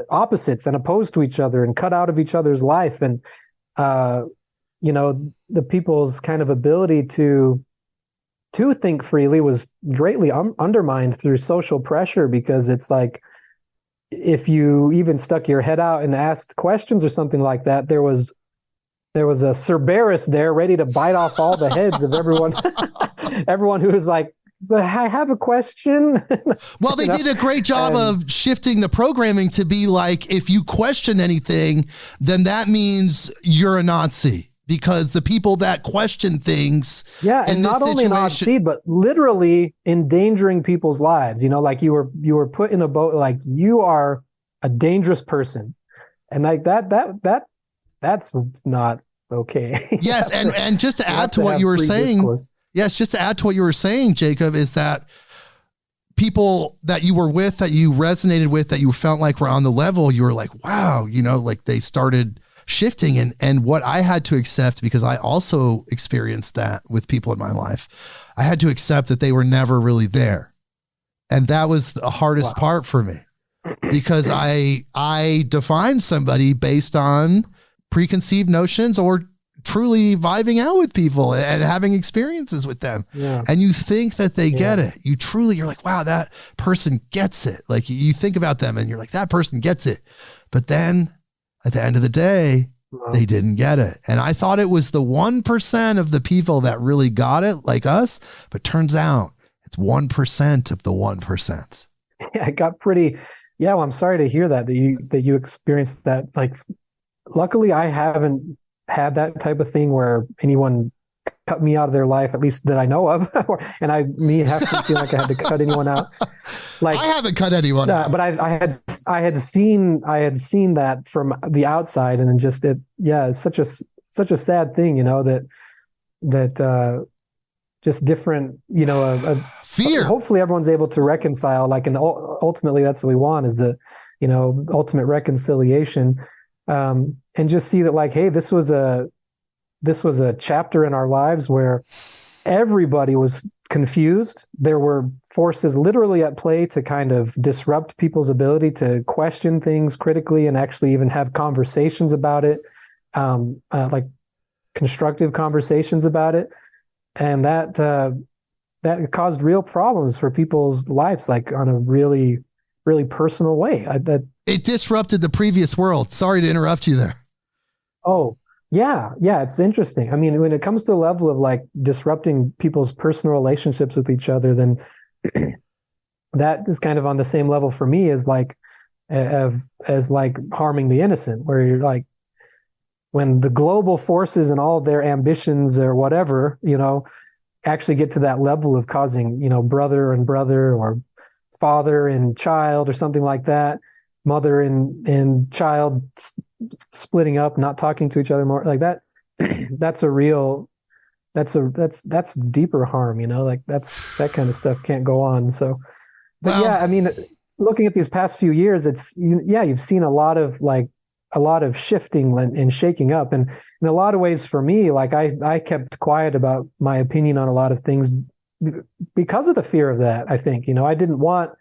opposites and opposed to each other and cut out of each other's life. And, the people's kind of ability to think freely was greatly undermined through social pressure because it's like, if you even stuck your head out and asked questions or something like that, there was a Cerberus there ready to bite off all the heads of everyone who was like, but I have a question. Well, they did a great job of shifting the programming to be like, if you question anything, then that means you're a Nazi. Because the people that question things, and not only an Nazi, but literally endangering people's lives. Like you were put in a boat, like you are a dangerous person, and like that's not okay. Yes, and just to add to what you were saying, Jacob, is that people that you were with, that you resonated with, that you felt like were on the level, you were like, wow, like they started shifting. And what I had to accept, because I also experienced that with people in my life, I had to accept that they were never really there. And that was the hardest part for me, because I defined somebody based on preconceived notions or truly vibing out with people and having experiences with them. Yeah. And you think that they get it. You're like, wow, that person gets it. Like you think about them and you're like, that person gets it. But then at the end of the day, they didn't get it. And I thought it was the 1% of the people that really got it, like us, but turns out it's 1% of the 1%. it got pretty. Yeah, well, I'm sorry to hear that you experienced that. Like, luckily, I haven't had that type of thing where anyone cut me out of their life, at least that I know of, and have to feel like I had to cut anyone out. Like, I haven't cut anyone out, but I had seen that from the outside, and just it's such a sad thing, that just different, fear. Hopefully everyone's able to reconcile, like, and ultimately that's what we want, is the, ultimate reconciliation, and just see that, like, hey, this was a chapter in our lives where everybody was confused. There were forces literally at play to kind of disrupt people's ability to question things critically and actually even have conversations about it, like constructive conversations about it. And that caused real problems for people's lives, like on a really, really personal way. It disrupted the previous world. Sorry to interrupt you there. Oh, yeah, it's interesting. I mean, when it comes to the level of like disrupting people's personal relationships with each other, then that is kind of on the same level for me as like as like harming the innocent, where you're like, when the global forces and all their ambitions or whatever, actually get to that level of causing, brother and brother, or father and child, or something like that, mother and child splitting up, not talking to each other more, like that. That's deeper harm, like that kind of stuff can't go on. So, but well, yeah, I mean, looking at these past few years, you've seen a lot of shifting and shaking up. And in a lot of ways for me, like I kept quiet about my opinion on a lot of things because of the fear of that. I think, I didn't want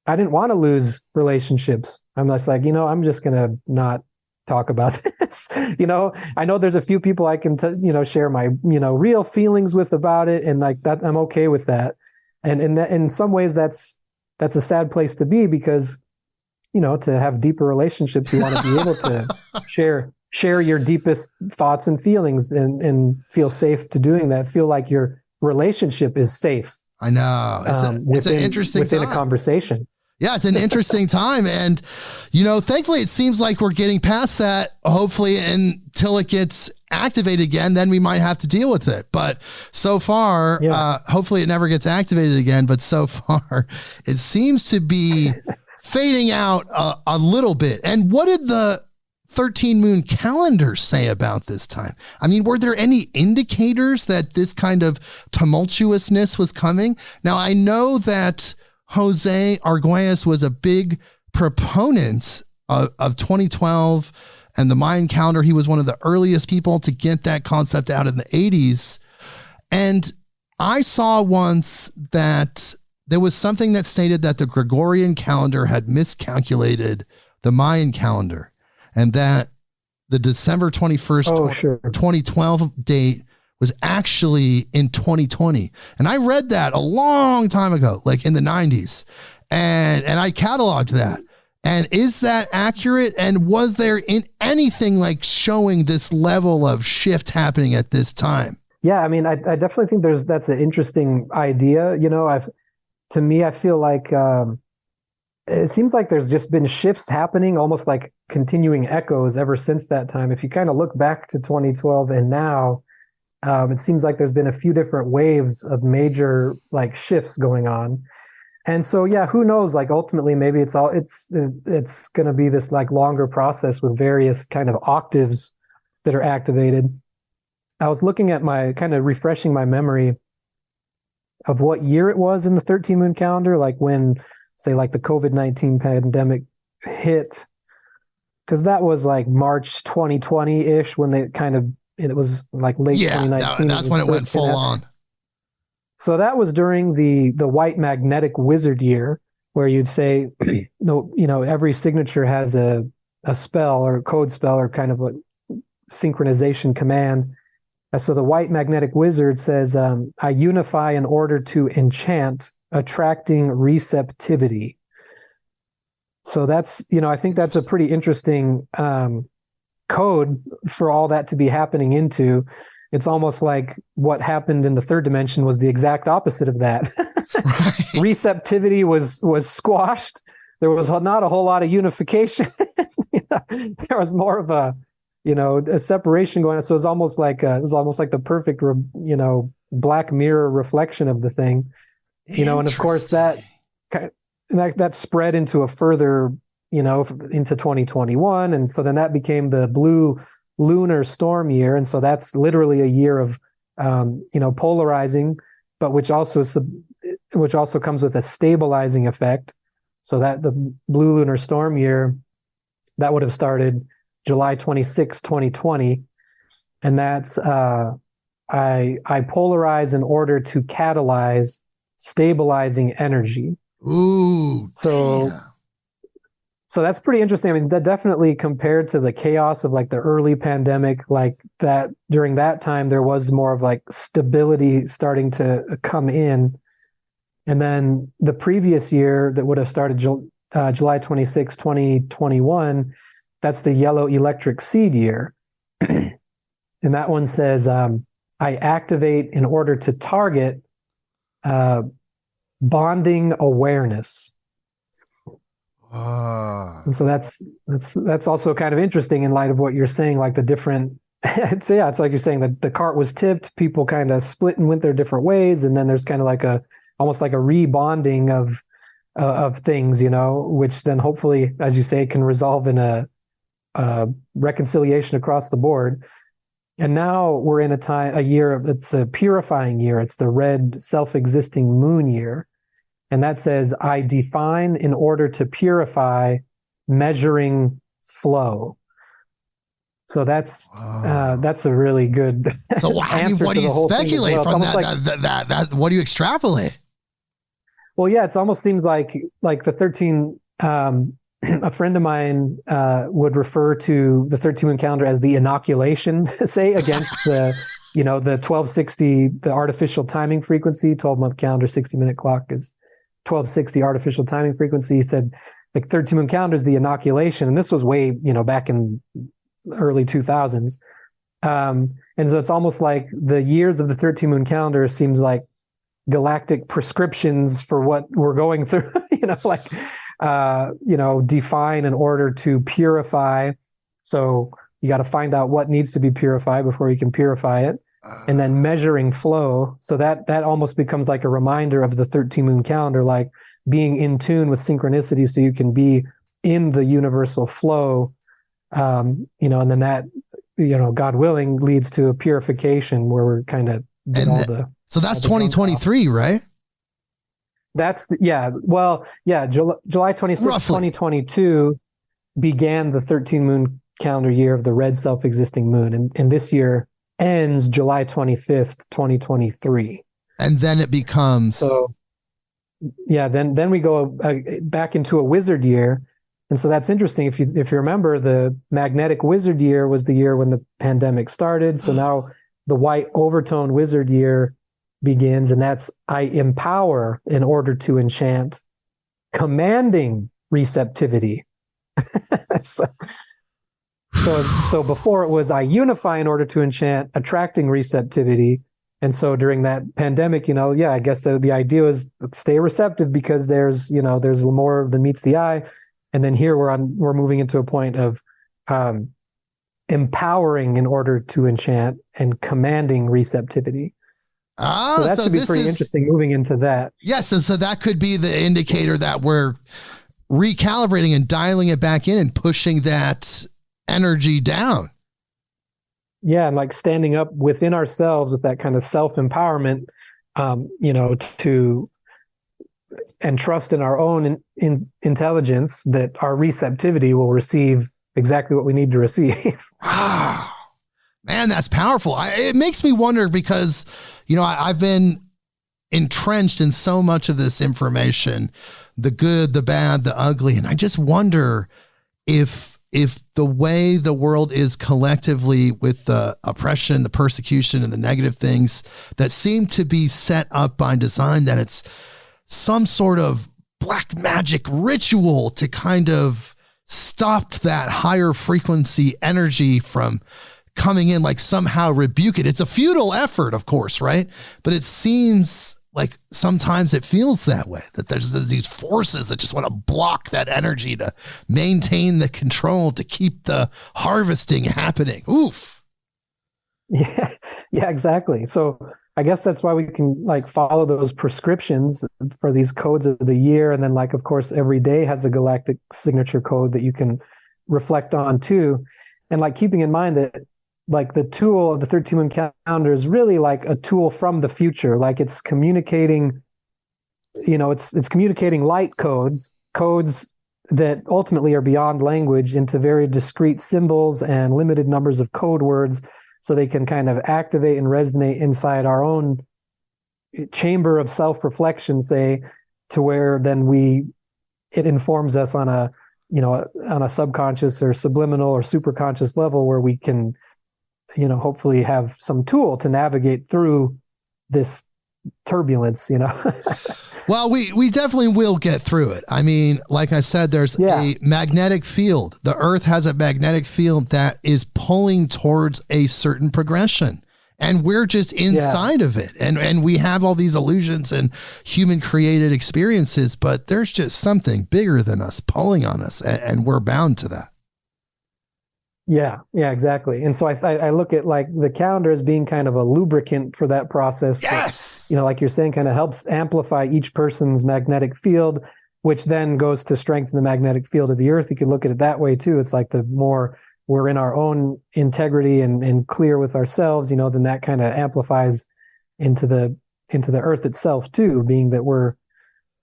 to lose relationships. I'm just like, I'm just going to not talk about this. I know there's a few people I can, share my, real feelings with about it. And like that, I'm okay with that. And in some ways that's a sad place to be, because to have deeper relationships, you want to be able to share your deepest thoughts and feelings and feel safe to doing that. Feel like your relationship is safe. I know. It's an interesting within time. A conversation. Yeah, it's an interesting time. And, thankfully it seems like we're getting past that, hopefully, until it gets activated again, then we might have to deal with it. But so far, hopefully it never gets activated again. But so far, it seems to be fading out a little bit. And what did the 13 moon calendar say about this time? I mean, were there any indicators that this kind of tumultuousness was coming? Now, I know that Jose Arguelles was a big proponent of 2012 and the Mayan calendar. He was one of the earliest people to get that concept out in the 80s. And I saw once that there was something that stated that the Gregorian calendar had miscalculated the Mayan calendar, and that the December 21st, 2012 date was actually in 2020. And I read that a long time ago, like in the 90s. And I cataloged that. And is that accurate? And was there in anything like showing this level of shift happening at this time? Yeah, I mean, I definitely think that's an interesting idea. To me, I feel like it seems like there's just been shifts happening, almost like continuing echoes ever since that time. If you kind of look back to 2012 and now, it seems like there's been a few different waves of major like shifts going on. And so, yeah, who knows, like ultimately maybe it's going to be this like longer process with various kind of octaves that are activated. I was looking at refreshing my memory of what year it was in the 13 moon calendar, like when, say, like the COVID-19 pandemic hit, because that was like March 2020-ish when it was like late 2019. That's when it went full on. So that was during the white magnetic wizard year, where you'd say, every signature has a spell or a code spell or kind of a synchronization command. So the white magnetic wizard says, I unify in order to enchant, attracting receptivity. So that's, I think that's a pretty interesting code for all that to be happening into. It's almost like what happened in the third dimension was the exact opposite of that. Right. Receptivity was squashed. There was not a whole lot of unification. There was more of a separation going on. So it was almost like the perfect Black Mirror reflection of the thing. And of course that spread into a further into 2021, and so then that became the blue lunar storm year, and so that's literally a year of polarizing, but which also comes with a stabilizing effect. So that the blue lunar storm year, that would have started July 26, 2020, and that's I polarize in order to catalyze stabilizing energy. Ooh, so damn. So that's pretty interesting. I mean, that definitely compared to the chaos of like the early pandemic, like that during that time, there was more of like stability starting to come in. And then the previous year that would have started July 26, 2021, that's the yellow electric seed year. And that one says, I activate in order to target bonding awareness. And so that's also kind of interesting in light of what you're saying, like the different, it's like you're saying that the cart was tipped, people kind of split and went their different ways. And then there's kind of almost like a rebonding of things, which then hopefully, as you say, can resolve in a reconciliation across the board. And now we're in a year, it's a purifying year. It's the red self-existing moon year. And that says, I define in order to purify, measuring flow. So that's a really good answer. What do you speculate well. from that? What do you extrapolate? Well, yeah, it almost seems like the 13. A friend of mine would refer to the 13 moon calendar as the inoculation, say, against the 1260, the artificial timing frequency. 12-month calendar, 60-minute clock is 1260 artificial timing frequency. He said like 13 moon calendar is the inoculation, and this was way back in early 2000s. And so it's almost like the years of the 13 moon calendar seems like galactic prescriptions for what we're going through. Define in order to purify. So you got to find out what needs to be purified before you can purify it. And then measuring flow. So that almost becomes like a reminder of the 13 moon calendar, like being in tune with synchronicity so you can be in the universal flow. And then that, God willing, leads to a purification where we're kind of so that's 2023, right? That's July 26, Roughly. 2022 began the 13 moon calendar year of the red self-existing moon. And this year ends July 25th, 2023. And then it becomes... then we go back into a wizard year. And so that's interesting. If you remember, the magnetic wizard year was the year when the pandemic started. So now the white overtone wizard year begins, and that's I empower in order to enchant, commanding receptivity. So before it was I unify in order to enchant, attracting receptivity. And so during that pandemic, I guess the idea is stay receptive because there's more than meets the eye. And then here we're moving into a point of empowering in order to enchant and commanding receptivity. So that should be pretty interesting moving into that. Yes. So that could be the indicator that we're recalibrating and dialing it back in and pushing that energy down. Yeah. And like standing up within ourselves with that kind of self-empowerment, and trust in our own intelligence that our receptivity will receive exactly what we need to receive. Wow. Man, that's powerful. It makes me wonder because, I've been entrenched in so much of this information, the good, the bad, the ugly. And I just wonder if the way the world is collectively with the oppression, the persecution, and the negative things that seem to be set up by design, that it's some sort of black magic ritual to kind of stop that higher frequency energy from coming in, like somehow rebuke it. It's a futile effort, of course, right? But it seems like sometimes it feels that way, that there's these forces that just want to block that energy to maintain the control, to keep the harvesting happening. Oof. Yeah, yeah, exactly. So I guess that's why we can like follow those prescriptions for these codes of the year. And then like, of course, every day has a galactic signature code that you can reflect on too. And like keeping in mind that like the tool of the 13 moon calendar is really like a tool from the future. Like it's communicating, it's communicating light codes that ultimately are beyond language into very discrete symbols and limited numbers of code words, so they can kind of activate and resonate inside our own chamber of self-reflection, say, to where then it informs us on a subconscious or subliminal or superconscious level, where we can hopefully have some tool to navigate through this turbulence. Well, we definitely will get through it. I mean, like I said, there's a magnetic field. The Earth has a magnetic field that is pulling towards a certain progression, and we're just inside of it. And we have all these illusions and human created experiences, but there's just something bigger than us pulling on us, and we're bound to that. Yeah, exactly. And so I look at like the calendar as being kind of a lubricant for that process. Yes. That, like you're saying, kind of helps amplify each person's magnetic field, which then goes to strengthen the magnetic field of the Earth. You could look at it that way too. It's like the more we're in our own integrity and clear with ourselves, then that kind of amplifies into the Earth itself too, being that we're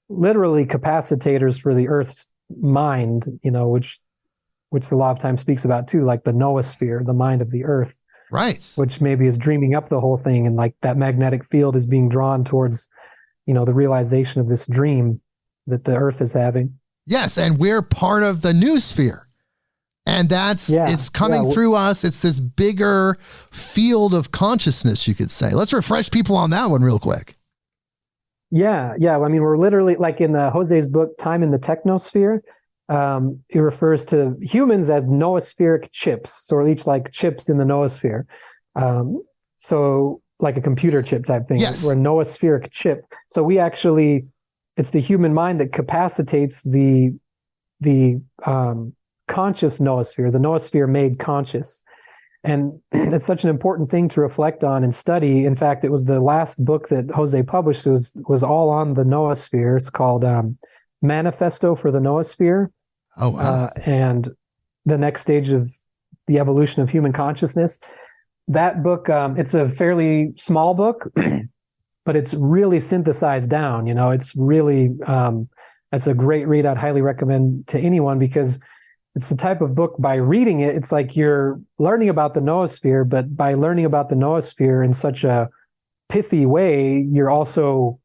literally capacitators for the Earth's mind, which the law of time speaks about too, like the noosphere, the mind of the Earth. Right. Which maybe is dreaming up the whole thing. And like that magnetic field is being drawn towards, the realization of this dream that the Earth is having. Yes. And we're part of the noosphere. And it's coming through us. It's this bigger field of consciousness, you could say. Let's refresh people on that one real quick. Yeah. I mean, we're literally like in Jose's book, Time in the Technosphere. It refers to humans as noospheric chips, so each like chips in the noosphere. So like a computer chip type thing. Yes. We're a noospheric chip. So it's the human mind that capacitates the conscious noosphere, the noosphere made conscious. And it's such an important thing to reflect on and study. In fact, it was the last book that Jose published was all on the noosphere. It's called Manifesto for the Noosphere. Oh, wow. And the next stage of the evolution of human consciousness. That book, it's a fairly small book, but it's really synthesized down. It's really, it's a great read. I'd highly recommend to anyone, because it's the type of book, by reading it, it's like you're learning about the noosphere, but by learning about the noosphere in such a pithy way, you're also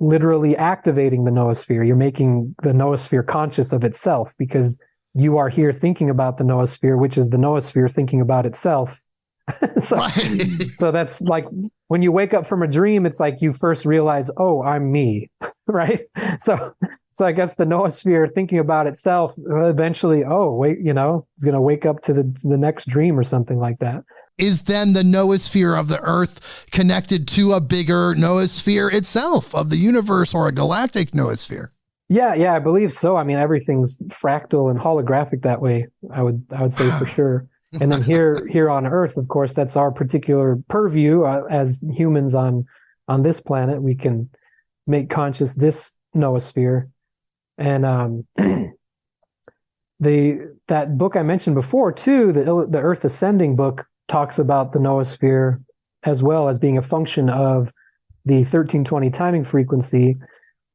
literally activating the noosphere. You're making the noosphere conscious of itself, because you are here thinking about the noosphere, which is the noosphere thinking about itself. So that's like when you wake up from a dream, it's like you first realize, oh, I'm me, right? So I guess the noosphere thinking about itself eventually, oh, wait, is going to wake up to the next dream or something like that. Is then the noosphere of the Earth connected to a bigger noosphere itself of the universe, or a galactic noosphere? Yeah, I believe so. I mean, everything's fractal and holographic that way, I would say for sure. And then here on Earth, of course, that's our particular purview as humans on this planet. We can make conscious this noosphere. And that book I mentioned before too, the Earth Ascending book, talks about the noosphere as well as being a function of the 1320 timing frequency,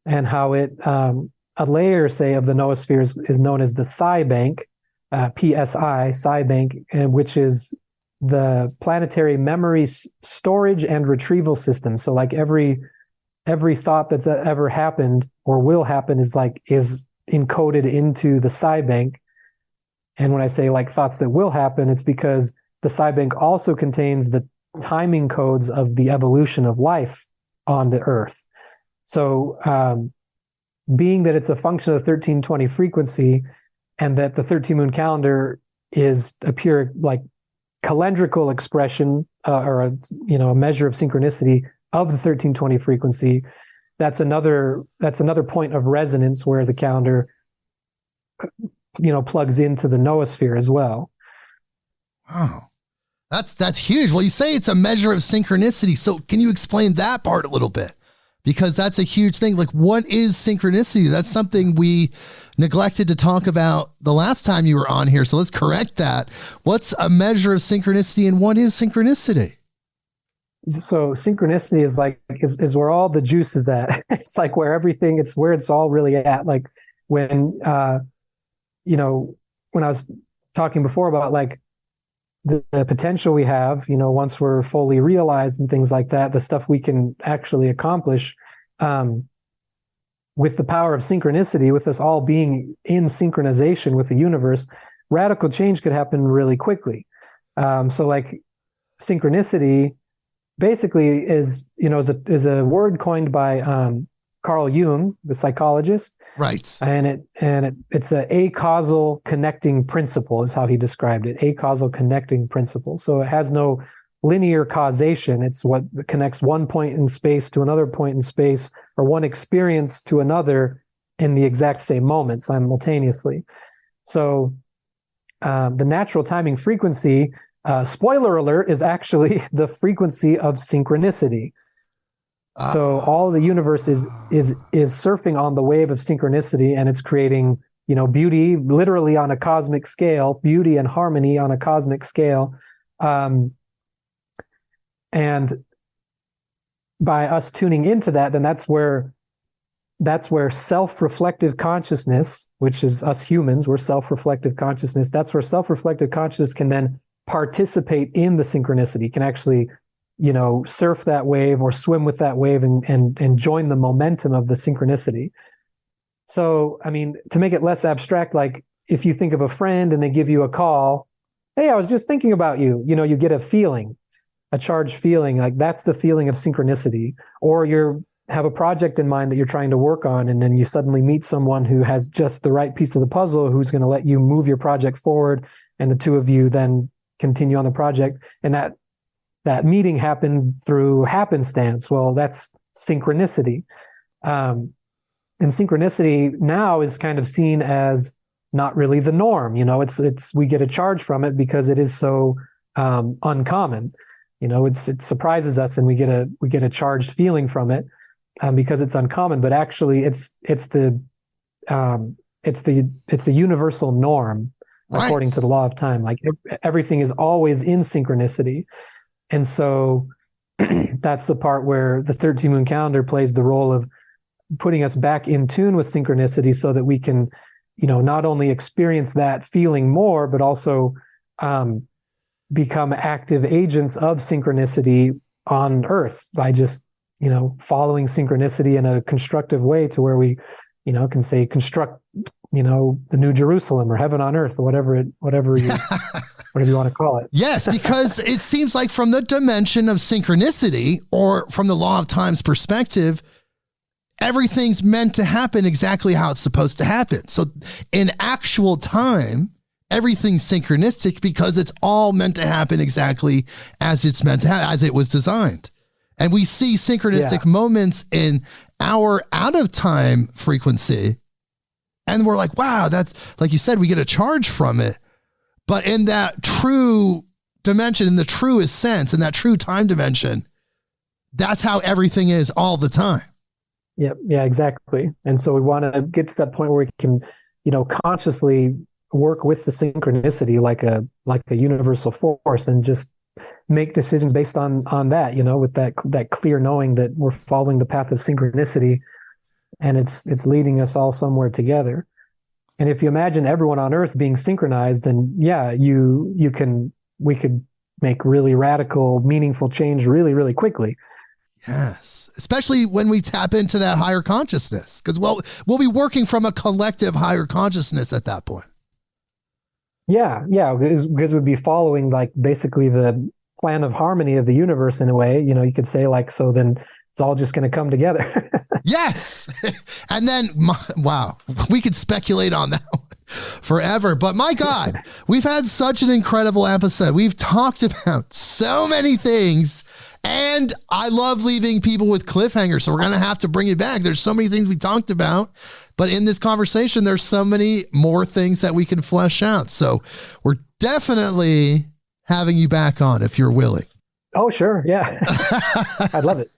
and how it a layer, say, of the noosphere is known as the psi bank, psi bank, which is the planetary memory storage and retrieval system. So like every thought that's ever happened or will happen is encoded into the psi bank. And when I say like thoughts that will happen, it's because the psi bank also contains the timing codes of the evolution of life on the Earth. So being that it's a function of 1320 frequency, and that the 13 moon calendar is a pure like calendrical expression or a measure of synchronicity of the 1320 frequency, that's another point of resonance where the calendar, plugs into the noosphere as well. Wow. That's huge. Well, you say it's a measure of synchronicity. So can you explain that part a little bit? Because that's a huge thing. Like, what is synchronicity? That's something we neglected to talk about the last time you were on here. So let's correct that. What's a measure of synchronicity, and what is synchronicity? So synchronicity is where all the juice is at. It's like it's where it's all really at. Like when I was talking before about like the potential we have, once we're fully realized and things like that, the stuff we can actually accomplish, with the power of synchronicity, with us all being in synchronization with the universe, radical change could happen really quickly. So like synchronicity basically is a word coined by Carl Jung, the psychologist. Right. And it's a acausal connecting principle is how he described it. Acausal connecting principle. So it has no linear causation. It's what connects one point in space to another point in space, or one experience to another in the exact same moment simultaneously. So the natural timing frequency, spoiler alert, is actually the frequency of synchronicity. So all the universe is surfing on the wave of synchronicity, and it's creating, beauty literally on a cosmic scale, beauty and harmony on a cosmic scale. And by us tuning into that, then that's where self-reflective consciousness, which is us humans, we're self-reflective consciousness. That's where self-reflective consciousness can then participate in the synchronicity, can actually surf that wave or swim with that wave and join the momentum of the synchronicity. So, I mean, to make it less abstract, like if you think of a friend and they give you a call, hey, I was just thinking about you, you get a feeling, a charged feeling, like that's the feeling of synchronicity. Or you have a project in mind that you're trying to work on, and then you suddenly meet someone who has just the right piece of the puzzle, who's going to let you move your project forward, and the two of you then continue on the project. And that meeting happened through happenstance. Well, that's synchronicity. And synchronicity now is kind of seen as not really the norm. We get a charge from it because it is so uncommon. It surprises us, and we get a charged feeling from it because it's uncommon. But actually, it's the universal norm, right, according to the law of time. Like everything is always in synchronicity. And so that's the part where the 13 moon calendar plays the role of putting us back in tune with synchronicity, so that we can, not only experience that feeling more, but also become active agents of synchronicity on Earth by just, following synchronicity in a constructive way, to where we, can say construct, the New Jerusalem or heaven on earth, or whatever you want to call it. Yes, because it seems like from the dimension of synchronicity, or from the law of time's perspective, everything's meant to happen exactly how it's supposed to happen. So in actual time, everything's synchronistic because it's all meant to happen exactly as it's meant to happen, as it was designed. And we see synchronistic moments in our out of time frequency. And we're like, wow, that's, like you said, we get a charge from it. But in that true dimension, in the truest sense, in that true time dimension, that's how everything is all the time. Yeah, exactly. And so we want to get to that point where we can, consciously work with the synchronicity like a universal force, and just make decisions based on that, with that clear knowing that we're following the path of synchronicity, and it's leading us all somewhere together. And if you imagine everyone on Earth being synchronized, then we could make really radical, meaningful change really, really quickly. Yes, especially when we tap into that higher consciousness, because we'll be working from a collective higher consciousness at that point. Yeah, because we'd be following like basically the plan of harmony of the universe in a way. You could say like, so then it's all just going to come together. Yes. And then, wow, we could speculate on that forever. But my God, we've had such an incredible episode. We've talked about so many things. And I love leaving people with cliffhangers, so we're going to have to bring it back. There's so many things we talked about, but in this conversation, there's so many more things that we can flesh out. So we're definitely having you back on if you're willing. Oh, sure. Yeah. I'd love it.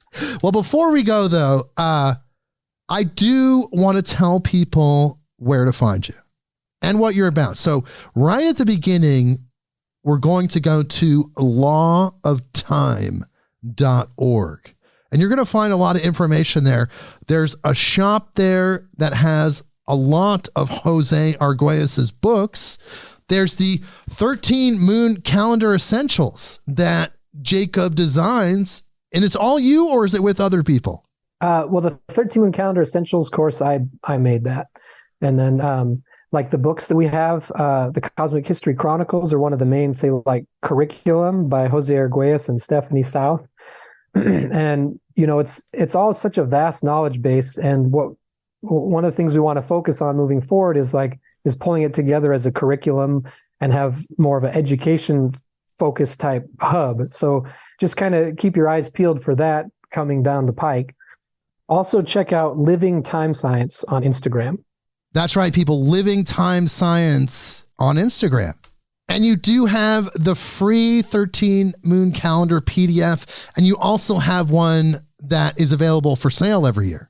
Well, before we go, though, I do want to tell people where to find you and what you're about. So right at the beginning, we're going to go to lawoftime.org. And you're going to find a lot of information there. There's a shop there that has a lot of Jose Arguelles's books. There's the 13 Moon Calendar Essentials that Jacob designs. And it's all you, or is it with other people? Well, the 13 Moon Calendar Essentials course, I made that. And then like the books that we have, the Cosmic History Chronicles are one of the main, say, like curriculum by Jose Arguelles and Stephanie South. And, you know, it's all such a vast knowledge base. And one of the things we want to focus on moving forward is pulling it together as a curriculum and have more of an education focused type hub. So just kind of keep your eyes peeled for that coming down the pike. Also check out Living Time Science on Instagram. That's right, people. Living Time Science on Instagram. And you do have the free 13 Moon Calendar PDF, and you also have one that is available for sale every year.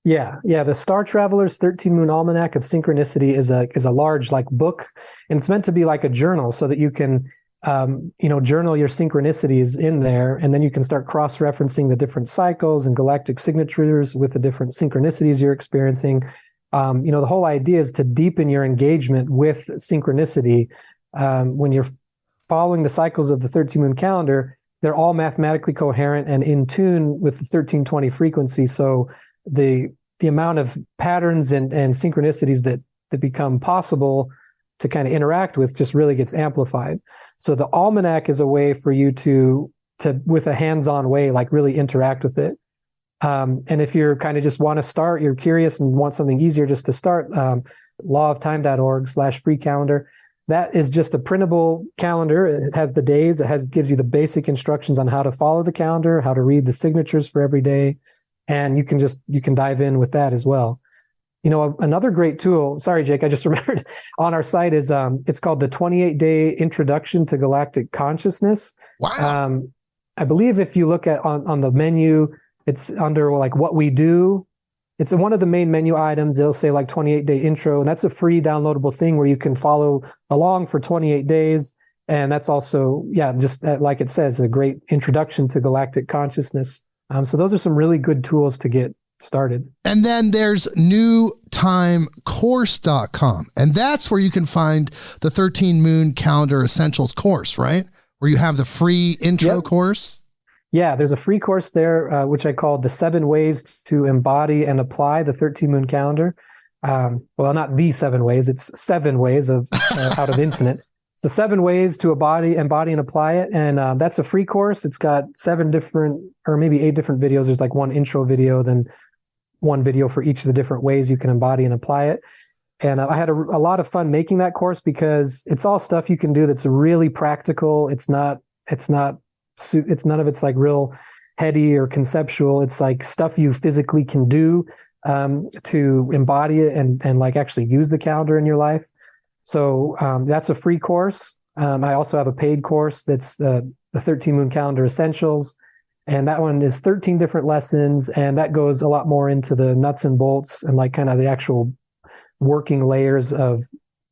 Yeah. The Star Traveler's 13 Moon Almanac of Synchronicity is a large like book, and it's meant to be like a journal so that you can journal your synchronicities in there, and then you can start cross-referencing the different cycles and galactic signatures with the different synchronicities you're experiencing. The whole idea is to deepen your engagement with synchronicity. When you're following the cycles of the 13 Moon calendar, they're all mathematically coherent and in tune with the 1320 frequency. So the amount of patterns and synchronicities that become possible to kind of interact with just really gets amplified. So the almanac is a way for you to with a hands-on way, like really interact with it. And if you're kind of just want to start, you're curious and want something easier just to start, lawoftime.org/free calendar. That is just a printable calendar. It has the days, gives you the basic instructions on how to follow the calendar, how to read the signatures for every day. And you can dive in with that as well. You know, another great tool, sorry, Jake, I just remembered on our site is, it's called the 28-Day Introduction to Galactic Consciousness. Wow. I believe if you look at on the menu, it's under like what we do. It's one of the main menu items. It'll say like 28-day intro, and that's a free downloadable thing where you can follow along for 28 days. And that's also, just like it says, a great introduction to galactic consciousness. So those are some really good tools to get started. And then there's newtimecourse.com. And that's where you can find the 13 Moon Calendar Essentials course, right? Where you have the free intro course. Yeah, there's a free course there, which I call the 7 ways to embody and apply the 13 Moon calendar. Well, not the 7 ways, it's 7 ways of out of infinite. So 7 ways to embody and apply it. And that's a free course. It's got 7 different, or maybe 8 different videos. There's like one intro video, then one video for each of the different ways you can embody and apply it. And I had a lot of fun making that course because it's all stuff you can do that's really practical. It's none of it's like real heady or conceptual. It's like stuff you physically can do to embody it and like actually use the calendar in your life. So that's a free course. I also have a paid course that's the 13 Moon Calendar Essentials. And that one is 13 different lessons. And that goes a lot more into the nuts and bolts and like kind of the actual working layers of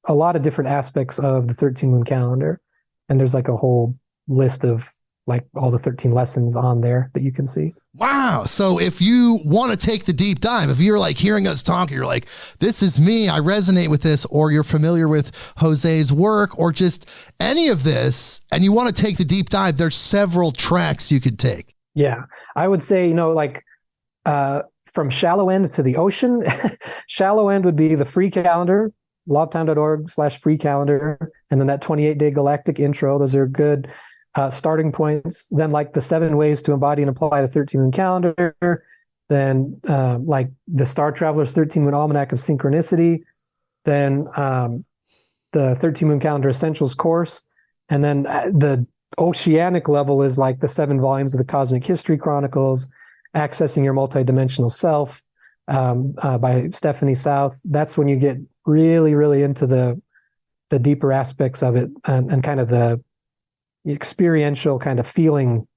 a lot of different aspects of the 13 Moon calendar. And there's like a whole list of like all the 13 lessons on there that you can see. Wow. So if you want to take the deep dive, if you're like hearing us talk, you're like, this is me, I resonate with this, or you're familiar with Jose's work or just any of this, and you want to take the deep dive, there's several tracks you could take. Yeah. I would say, from shallow end to the ocean, shallow end would be the free calendar, lawoftime.org/free calendar. And then that 28-day galactic intro, those are good starting points. Then like the 7 ways to embody and apply the 13 Moon calendar. Then like the Star Traveler's 13 Moon Almanac of Synchronicity. Then the 13 Moon Calendar Essentials course. And then the oceanic level is like the 7 volumes of the Cosmic History Chronicles, Accessing Your Multidimensional Self by Stephanie South. That's when you get really, really into the deeper aspects of it and kind of the experiential kind of feeling,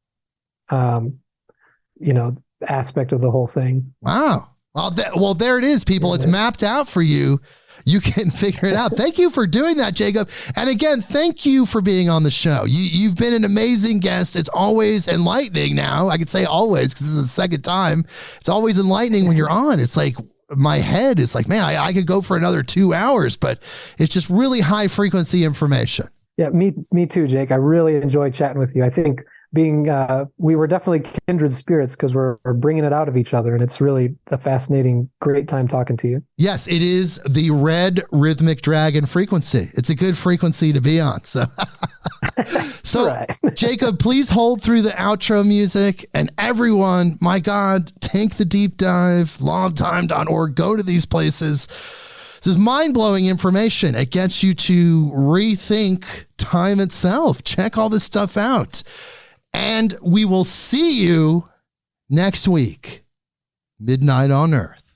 aspect of the whole thing. Wow. Well, there it is, people. It's mapped out for you. You can figure it out. Thank you for doing that, Jacob. And again, thank you for being on the show. You've been an amazing guest. It's always enlightening now. I could say always because this is the second time. It's always enlightening when you're on. It's like my head is like, man, I could go for another 2 hours, but it's just really high frequency information. Yeah, me too, Jake. I really enjoyed chatting with you. I think we were definitely kindred spirits because we're bringing it out of each other, and it's really a fascinating, great time talking to you. Yes, it is the red rhythmic dragon frequency. It's a good frequency to be on. So, Right. Jacob, please hold through the outro music, and everyone, my God, take the deep dive, longtime.org, go to these places. This is mind-blowing information. It gets you to rethink time itself. Check all this stuff out. And we will see you next week. Midnight on Earth.